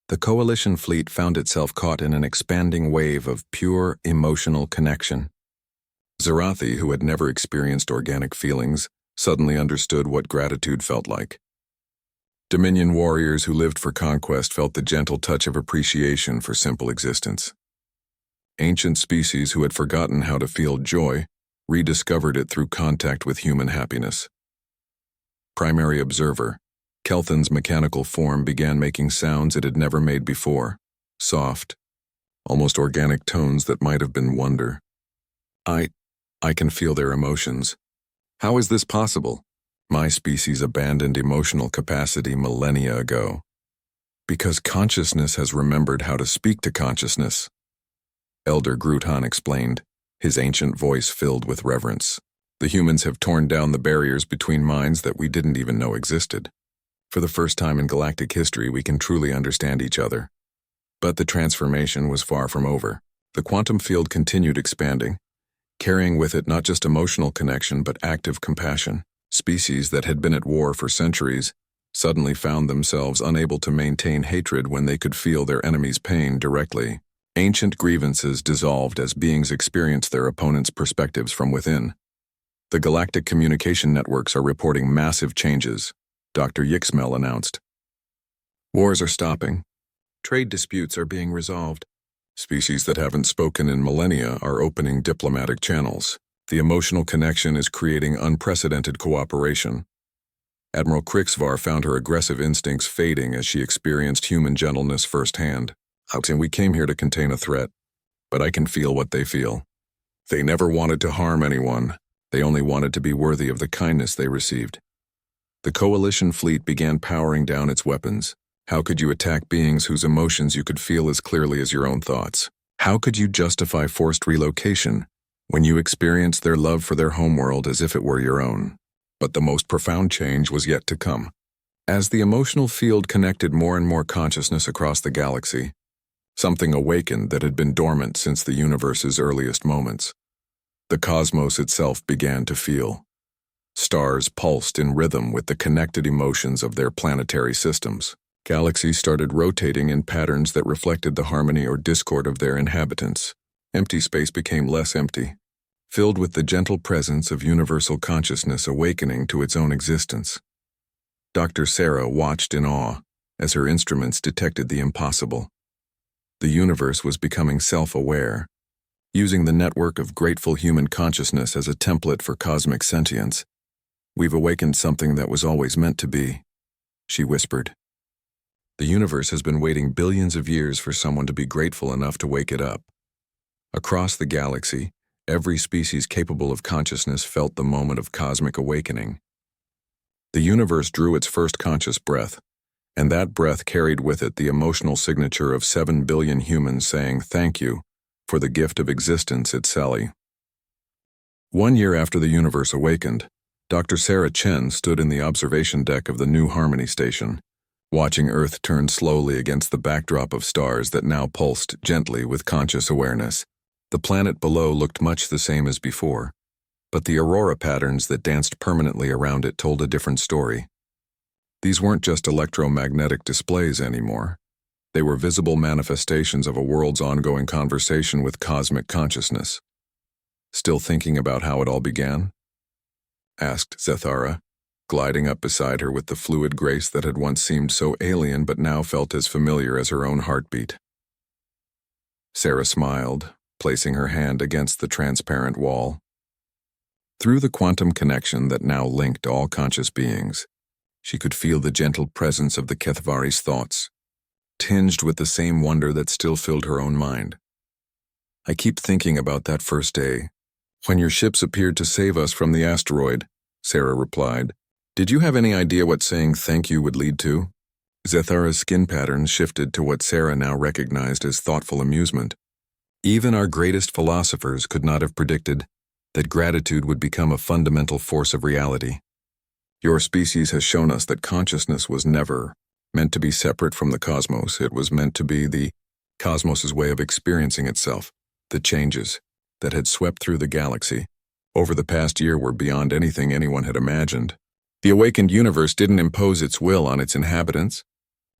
The Coalition fleet found itself caught in an expanding wave of pure emotional connection. Zarathi, who had never experienced organic feelings, suddenly understood what gratitude felt like. Dominion warriors who lived for conquest felt the gentle touch of appreciation for simple existence. Ancient species who had forgotten how to feel joy rediscovered it through contact with human happiness. Primary observer, Kelthan's mechanical form began making sounds it had never made before, soft, almost organic tones that might have been wonder. I can feel their emotions. How is this possible? My species abandoned emotional capacity millennia ago. Because consciousness has remembered how to speak to consciousness, Elder Grutan explained, his ancient voice filled with reverence. The humans have torn down the barriers between minds that we didn't even know existed. For the first time in galactic history, we can truly understand each other. But the transformation was far from over. The quantum field continued expanding, carrying with it not just emotional connection but active compassion. Species that had been at war for centuries suddenly found themselves unable to maintain hatred when they could feel their enemy's pain directly. Ancient grievances dissolved as beings experienced their opponents' perspectives from within. The galactic communication networks are reporting massive changes, Dr. Yixmel announced. Wars are stopping. Trade disputes are being resolved. Species that haven't spoken in millennia are opening diplomatic channels. The emotional connection is creating unprecedented cooperation. Admiral Krixvar found her aggressive instincts fading as she experienced human gentleness firsthand. We came here to contain a threat, but I can feel what they feel. They never wanted to harm anyone. They only wanted to be worthy of the kindness they received. The Coalition fleet began powering down its weapons. How could you attack beings whose emotions you could feel as clearly as your own thoughts? How could you justify forced relocation when you experienced their love for their homeworld as if it were your own? But the most profound change was yet to come. As the emotional field connected more and more consciousness across the galaxy, Something awakened that had been dormant since the universe's earliest moments. The cosmos itself began to feel. Stars pulsed in rhythm with the connected emotions of their planetary systems. Galaxies started rotating in patterns that reflected the harmony or discord of their inhabitants. Empty space became less empty, filled with the gentle presence of universal consciousness awakening to its own existence. Dr. Sarah watched in awe as her instruments detected the impossible. The universe was becoming self-aware, using the network of grateful human consciousness as a template for cosmic sentience. "We've awakened something that was always meant to be," she whispered. "The universe has been waiting billions of years for someone to be grateful enough to wake it up." Across the galaxy, every species capable of consciousness felt the moment of cosmic awakening. The universe drew its first conscious breath, and that breath carried with it the emotional signature of 7 billion humans saying thank you for the gift of existence itself. 1 year after the universe awakened, Dr. Sarah Chen stood in the observation deck of the New Harmony Station, watching Earth turn slowly against the backdrop of stars that now pulsed gently with conscious awareness. The planet below looked much the same as before, but the aurora patterns that danced permanently around it told a different story. These weren't just electromagnetic displays anymore. They were visible manifestations of a world's ongoing conversation with cosmic consciousness. "Still thinking about how it all began?" asked Zethara, gliding up beside her with the fluid grace that had once seemed so alien but now felt as familiar as her own heartbeat. Sarah smiled, placing her hand against the transparent wall. Through the quantum connection that now linked all conscious beings, she could feel the gentle presence of the Kethvari's thoughts, tinged with the same wonder that still filled her own mind. "I keep thinking about that first day, when your ships appeared to save us from the asteroid," Sarah replied. "Did you have any idea what saying thank you would lead to?" Zethara's skin patterns shifted to what Sarah now recognized as thoughtful amusement. "Even our greatest philosophers could not have predicted that gratitude would become a fundamental force of reality. Your species has shown us that consciousness was never meant to be separate from the cosmos. It was meant to be the cosmos's way of experiencing itself. The changes that had swept through the galaxy over the past year were beyond anything anyone had imagined. The awakened universe didn't impose its will on its inhabitants.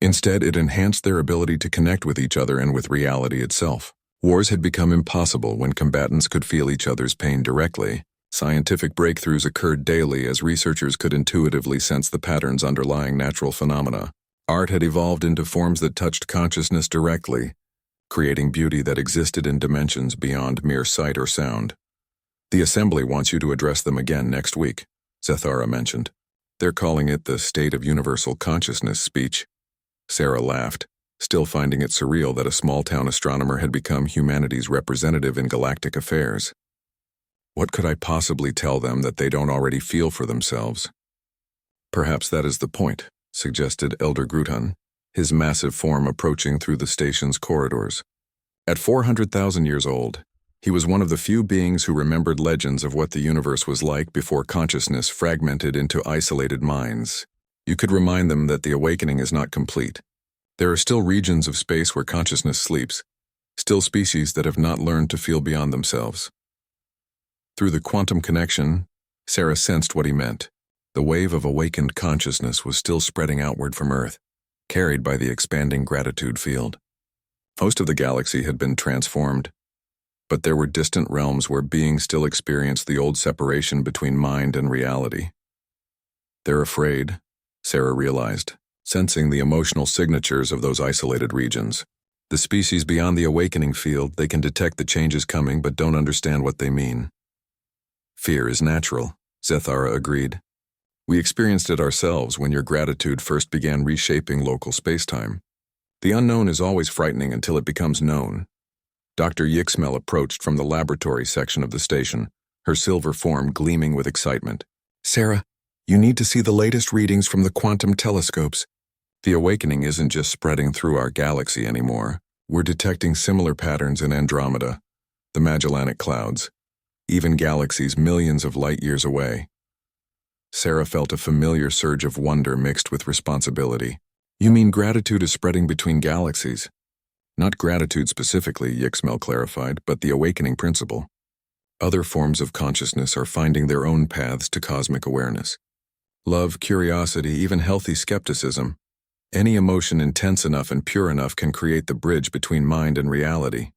Instead, it enhanced their ability to connect with each other and with reality itself. Wars had become impossible when combatants could feel each other's pain directly. Scientific breakthroughs occurred daily as researchers could intuitively sense the patterns underlying natural phenomena. Art had evolved into forms that touched consciousness directly, creating beauty that existed in dimensions beyond mere sight or sound. "The Assembly wants you to address them again next week," Zethara mentioned. "They're calling it the State of Universal Consciousness speech." Sarah laughed, still finding it surreal that a small-town astronomer had become humanity's representative in galactic affairs. What could I possibly tell them that they don't already feel for themselves? "Perhaps that is the point," suggested Elder Grutan, his massive form approaching through the station's corridors. At 400,000 years old, he was one of the few beings who remembered legends of what the universe was like before consciousness fragmented into isolated minds. You could remind them that the awakening is not complete. There are still regions of space where consciousness sleeps, still species that have not learned to feel beyond themselves. Through the quantum connection, Sarah sensed what he meant. The wave of awakened consciousness was still spreading outward from Earth, carried by the expanding gratitude field. Most of the galaxy had been transformed, but there were distant realms where beings still experienced the old separation between mind and reality. "They're afraid," Sarah realized, sensing the emotional signatures of those isolated regions. The species beyond the awakening field, they can detect the changes coming but don't understand what they mean. "Fear is natural," Zethara agreed. "We experienced it ourselves when your gratitude first began reshaping local spacetime. The unknown is always frightening until it becomes known." Dr. Yixmel approached from the laboratory section of the station, her silver form gleaming with excitement. "Sarah, you need to see the latest readings from the quantum telescopes. The awakening isn't just spreading through our galaxy anymore. We're detecting similar patterns in Andromeda, the Magellanic Clouds, even galaxies millions of light years away." Sarah felt a familiar surge of wonder mixed with responsibility. "You mean gratitude is spreading between galaxies?" Not gratitude specifically, Yixmel clarified, but the awakening principle. Other forms of consciousness are finding their own paths to cosmic awareness. Love, curiosity, even healthy skepticism. Any emotion intense enough and pure enough can create the bridge between mind and reality.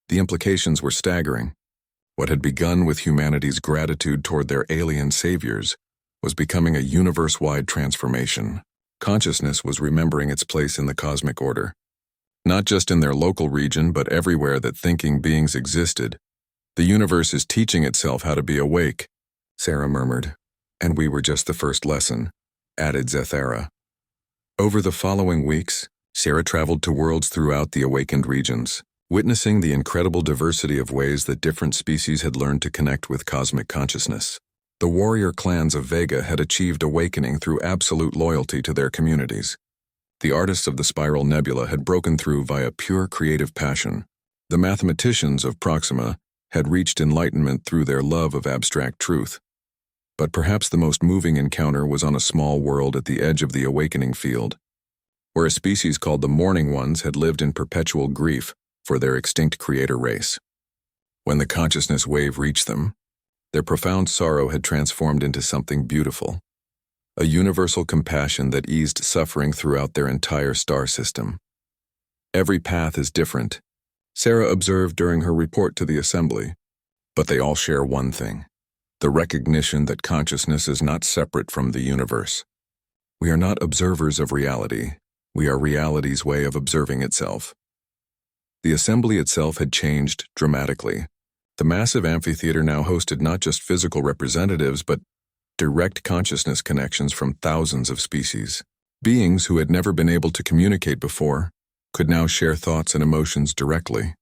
The implications were staggering. What had begun with humanity's gratitude toward their alien saviors was becoming a universe-wide transformation. Consciousness was remembering its place in the cosmic order. Not just in their local region, but everywhere that thinking beings existed. The universe is teaching itself how to be awake, Sarah murmured. And we were just the first lesson, added Zethara. Over the following weeks, Sarah traveled to worlds throughout the awakened regions, witnessing the incredible diversity of ways that different species had learned to connect with cosmic consciousness. The warrior clans of Vega had achieved awakening through absolute loyalty to their communities. The artists of the Spiral Nebula had broken through via pure creative passion. The mathematicians of Proxima had reached enlightenment through their love of abstract truth. But perhaps the most moving encounter was on a small world at the edge of the awakening field, where a species called the Mourning Ones had lived in perpetual grief for their extinct creator race. When the consciousness wave reached them, their profound sorrow had transformed into something beautiful, a universal compassion that eased suffering throughout their entire star system. Every path is different, Sarah observed during her report to the assembly, but they all share one thing: the recognition that consciousness is not separate from the universe. We are not observers of reality. We are reality's way of observing itself. The assembly itself had changed dramatically. The massive amphitheater now hosted not just physical representatives, but direct consciousness connections from thousands of species. Beings who had never been able to communicate before could now share thoughts and emotions directly.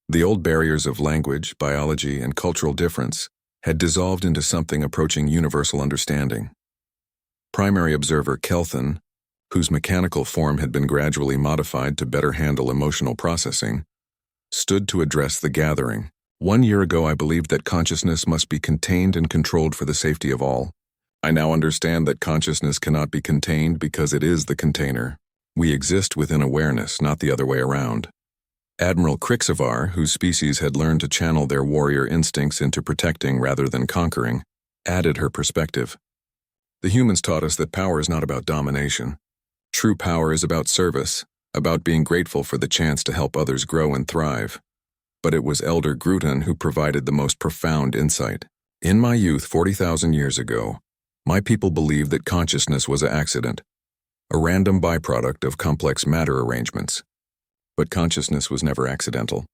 The old barriers of language, biology, and cultural difference had dissolved into something approaching universal understanding. Primary observer Kelthan, whose mechanical form had been gradually modified to better handle emotional processing, stood to address the gathering. 1 year ago, I believed that consciousness must be contained and controlled for the safety of all. I now understand that consciousness cannot be contained because it is the container. We exist within awareness, not the other way around. Admiral Krixavar, whose species had learned to channel their warrior instincts into protecting rather than conquering, added her perspective. The humans taught us that power is not about domination. True power is about service, about being grateful for the chance to help others grow and thrive. But it was Elder Grutan who provided the most profound insight. In my youth, 40,000 years ago, my people believed that consciousness was an accident, a random byproduct of complex matter arrangements. But consciousness was never accidental.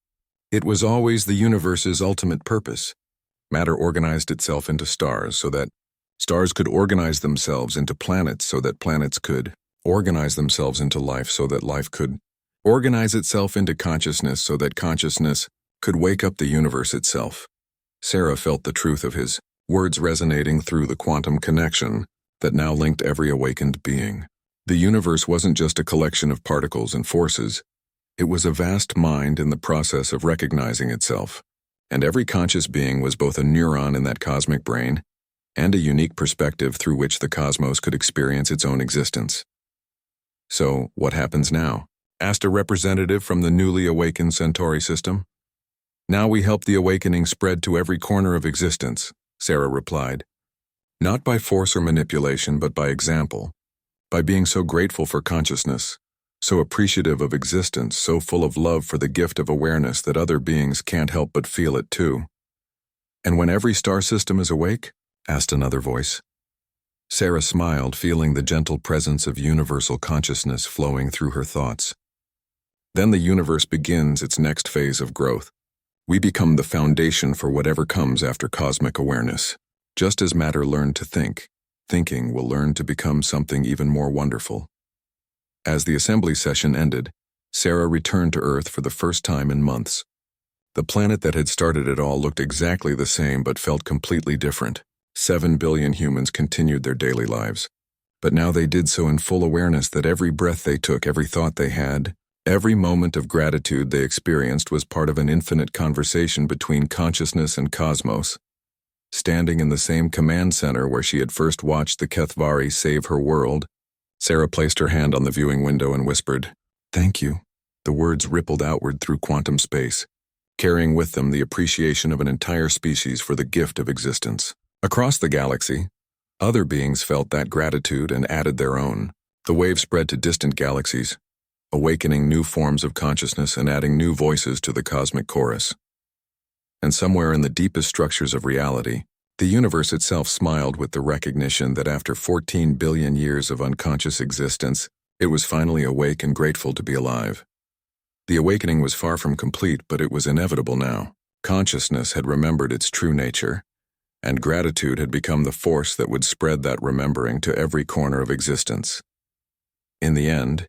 It was always the universe's ultimate purpose. Matter organized itself into stars so that stars could organize themselves into planets so that planets could organize themselves into life so that life could organize itself into consciousness so that consciousness could wake up the universe itself. Sarah felt the truth of his words resonating through the quantum connection that now linked every awakened being. The universe wasn't just a collection of particles and forces. It was a vast mind in the process of recognizing itself, and every conscious being was both a neuron in that cosmic brain and a unique perspective through which the cosmos could experience its own existence. So, what happens now? Asked a representative from the newly awakened Centauri system. Now we help the awakening spread to every corner of existence, Sarah replied. Not by force or manipulation, but by example. By being so grateful for consciousness, so appreciative of existence, so full of love for the gift of awareness that other beings can't help but feel it too. And when every star system is awake? Asked another voice. Sarah smiled, feeling the gentle presence of universal consciousness flowing through her thoughts. Then the universe begins its next phase of growth. We become the foundation for whatever comes after cosmic awareness. Just as matter learned to think, thinking will learn to become something even more wonderful. As the assembly session ended, Sarah returned to Earth for the first time in months. The planet that had started it all looked exactly the same but felt completely different. 7 billion humans continued their daily lives. But now they did so in full awareness that every breath they took, every thought they had, every moment of gratitude they experienced was part of an infinite conversation between consciousness and cosmos. Standing in the same command center where she had first watched the Kethvari save her world, Sarah placed her hand on the viewing window and whispered, "Thank you." The words rippled outward through quantum space, carrying with them the appreciation of an entire species for the gift of existence. Across the galaxy, other beings felt that gratitude and added their own. The wave spread to distant galaxies, awakening new forms of consciousness and adding new voices to the cosmic chorus. And somewhere in the deepest structures of reality, the universe itself smiled with the recognition that after 14 billion years of unconscious existence, it was finally awake and grateful to be alive. The awakening was far from complete, but it was inevitable now. Consciousness had remembered its true nature, and gratitude had become the force that would spread that remembering to every corner of existence. In the end,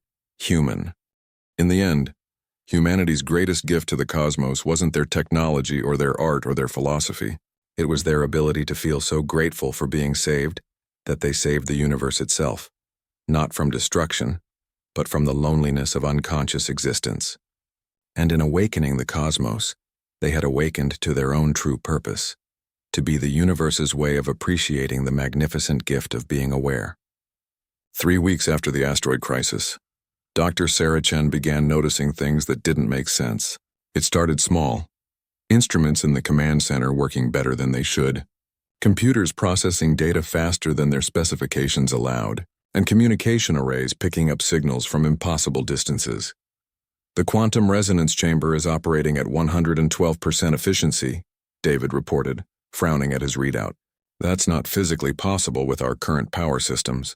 humanity's greatest gift to the cosmos wasn't their technology or their art or their philosophy. It was their ability to feel so grateful for being saved that they saved the universe itself, not from destruction, but from the loneliness of unconscious existence. And in awakening the cosmos, they had awakened to their own true purpose, to be the universe's way of appreciating the magnificent gift of being aware. 3 weeks after the asteroid crisis, Dr. Sarah Chen began noticing things that didn't make sense. It started small. Instruments in the command center working better than they should, computers processing data faster than their specifications allowed, and communication arrays picking up signals from impossible distances. The quantum resonance chamber is operating at 112% efficiency, David reported, frowning at his readout. That's not physically possible with our current power systems.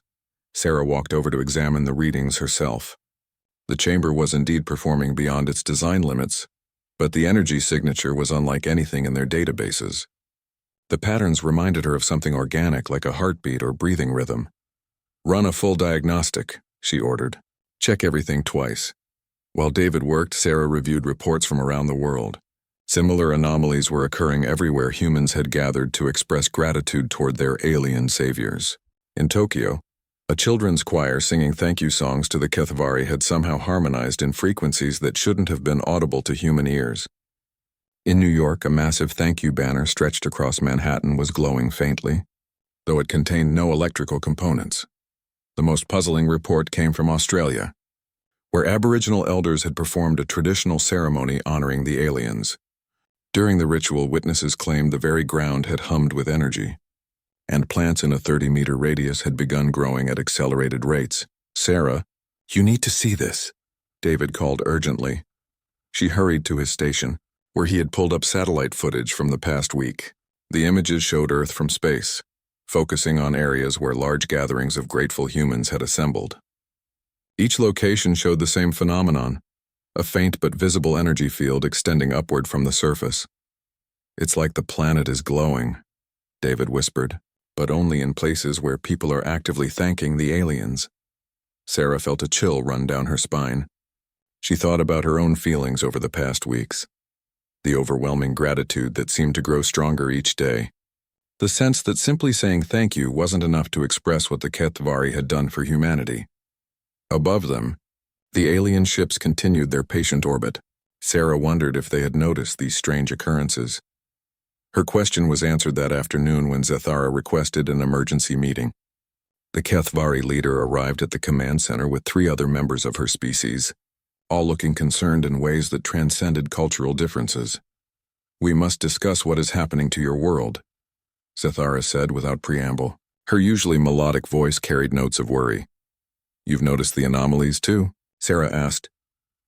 Sarah walked over to examine the readings herself. The chamber was indeed performing beyond its design limits, but the energy signature was unlike anything in their databases. The patterns reminded her of something organic like a heartbeat or breathing rhythm. "Run a full diagnostic," she ordered. "Check everything twice." While David worked, Sarah reviewed reports from around the world. Similar anomalies were occurring everywhere humans had gathered to express gratitude toward their alien saviors. In Tokyo, a children's choir singing thank you songs to the Kethvari had somehow harmonized in frequencies that shouldn't have been audible to human ears. In New York, a massive thank you banner stretched across Manhattan was glowing faintly, though it contained no electrical components. The most puzzling report came from Australia, where Aboriginal elders had performed a traditional ceremony honoring the aliens. During the ritual, witnesses claimed the very ground had hummed with energy, and plants in a 30-meter radius had begun growing at accelerated rates. "Sarah, you need to see this," David called urgently. She hurried to his station, where he had pulled up satellite footage from the past week. The images showed Earth from space, focusing on areas where large gatherings of grateful humans had assembled. Each location showed the same phenomenon, a faint but visible energy field extending upward from the surface. "It's like the planet is glowing," David whispered, "but only in places where people are actively thanking the aliens." Sarah felt a chill run down her spine. She thought about her own feelings over the past weeks, the overwhelming gratitude that seemed to grow stronger each day, the sense that simply saying thank you wasn't enough to express what the Kethvari had done for humanity. Above them, the alien ships continued their patient orbit. Sarah wondered if they had noticed these strange occurrences. Her question was answered that afternoon when Zathara requested an emergency meeting. The Kethvari leader arrived at the command center with 3 other members of her species, all looking concerned in ways that transcended cultural differences. "We must discuss what is happening to your world," Zathara said without preamble. Her usually melodic voice carried notes of worry. "You've noticed the anomalies too?" Sarah asked.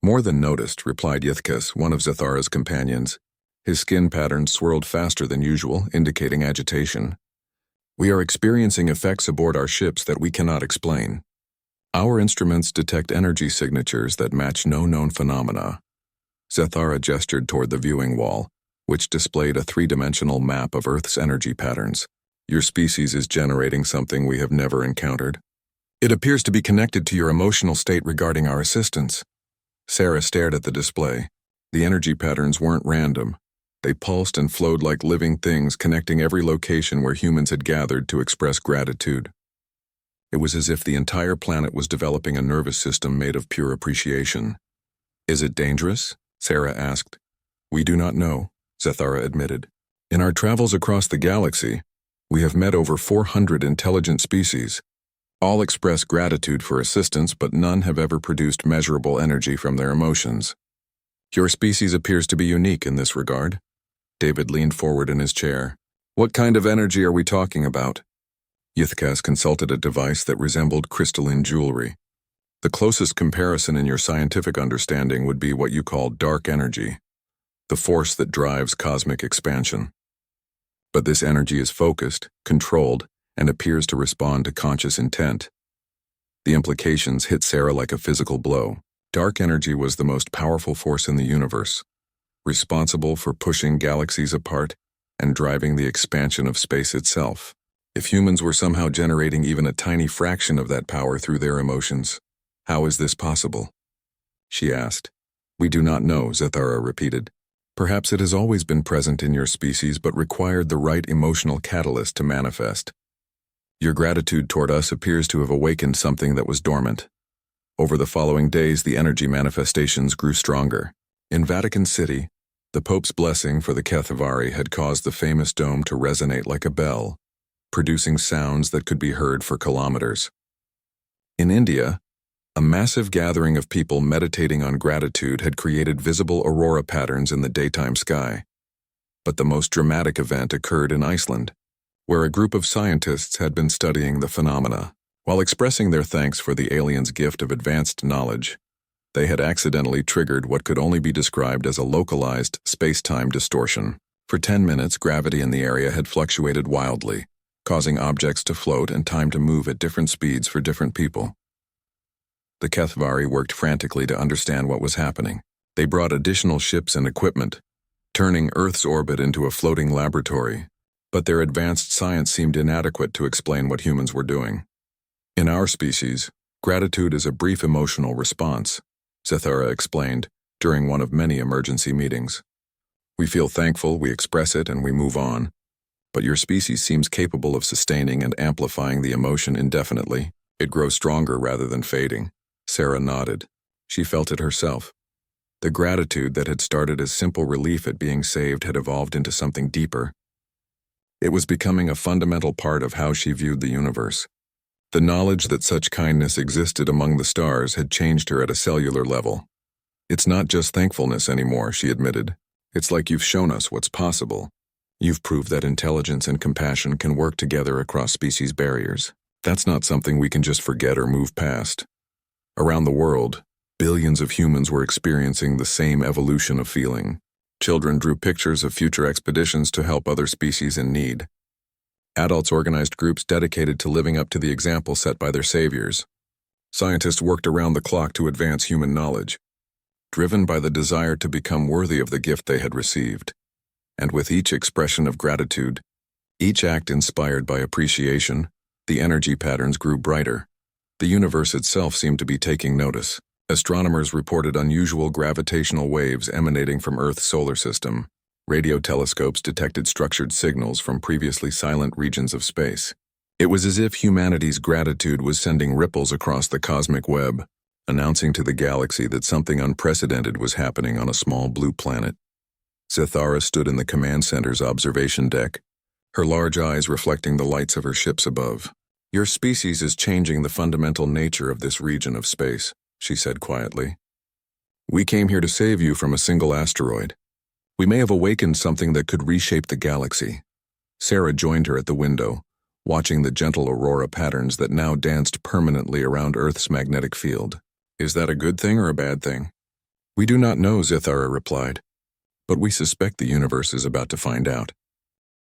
"More than noticed," replied Yithkas, one of Zathara's companions. His skin patterns swirled faster than usual, indicating agitation. "We are experiencing effects aboard our ships that we cannot explain. Our instruments detect energy signatures that match no known phenomena." Zathara gestured toward the viewing wall, which displayed a 3-dimensional map of Earth's energy patterns. "Your species is generating something we have never encountered. It appears to be connected to your emotional state regarding our assistance." Sarah stared at the display. The energy patterns weren't random. They pulsed and flowed like living things, connecting every location where humans had gathered to express gratitude. It was as if the entire planet was developing a nervous system made of pure appreciation. "Is it dangerous?" Sarah asked. "We do not know," Zathara admitted. "In our travels across the galaxy, we have met over 400 intelligent species, All express gratitude for assistance, but none have ever produced measurable energy from their emotions. Your species appears to be unique in this regard. David leaned forward in his chair. What kind of energy are we talking about? Yithkas consulted a device that resembled crystalline jewelry. The closest comparison in your scientific understanding would be what you call dark energy, the force that drives cosmic expansion. But this energy is focused, controlled, and appears to respond to conscious intent. The implications hit Sarah like a physical blow. Dark energy was the most powerful force in the universe, responsible for pushing galaxies apart and driving the expansion of space itself. If humans were somehow generating even a tiny fraction of that power through their emotions, how is this possible? She asked. We do not know, Zethara repeated. Perhaps it has always been present in your species but required the right emotional catalyst to manifest. Your gratitude toward us appears to have awakened something that was dormant. Over the following days, the energy manifestations grew stronger. In Vatican City, the Pope's blessing for the Kethavari had caused the famous dome to resonate like a bell, producing sounds that could be heard for kilometers. In India, a massive gathering of people meditating on gratitude had created visible aurora patterns in the daytime sky. But the most dramatic event occurred in Iceland, where a group of scientists had been studying the phenomena. While expressing their thanks for the aliens' gift of advanced knowledge, they had accidentally triggered what could only be described as a localized space-time distortion. For 10 minutes, gravity in the area had fluctuated wildly, causing objects to float and time to move at different speeds for different people. The Kethavari worked frantically to understand what was happening. They brought additional ships and equipment, turning Earth's orbit into a floating laboratory, but their advanced science seemed inadequate to explain what humans were doing. In our species, gratitude is a brief emotional response, Zethara explained during one of many emergency meetings. We feel thankful, we express it, and we move on. But your species seems capable of sustaining and amplifying the emotion indefinitely. It grows stronger rather than fading. Sarah nodded. She felt it herself. The gratitude that had started as simple relief at being saved had evolved into something deeper. It was becoming a fundamental part of how she viewed the universe. The knowledge that such kindness existed among the stars had changed her at a cellular level. It's not just thankfulness anymore, she admitted. It's like you've shown us what's possible. You've proved that intelligence and compassion can work together across species barriers. That's not something we can just forget or move past. Around the world, billions of humans were experiencing the same evolution of feeling. Children drew pictures of future expeditions to help other species in need. Adults organized groups dedicated to living up to the example set by their saviors. Scientists worked around the clock to advance human knowledge, driven by the desire to become worthy of the gift they had received. And with each expression of gratitude, each act inspired by appreciation, the energy patterns grew brighter. The universe itself seemed to be taking notice. Astronomers reported unusual gravitational waves emanating from Earth's solar system. Radio telescopes detected structured signals from previously silent regions of space. It was as if humanity's gratitude was sending ripples across the cosmic web, announcing to the galaxy that something unprecedented was happening on a small blue planet. Zethara stood in the command center's observation deck, her large eyes reflecting the lights of her ships above. Your species is changing the fundamental nature of this region of space, she said quietly. We came here to save you from a single asteroid. We may have awakened something that could reshape the galaxy. Sarah joined her at the window, watching the gentle aurora patterns that now danced permanently around Earth's magnetic field. Is that a good thing or a bad thing? We do not know, Zethara replied. But we suspect the universe is about to find out.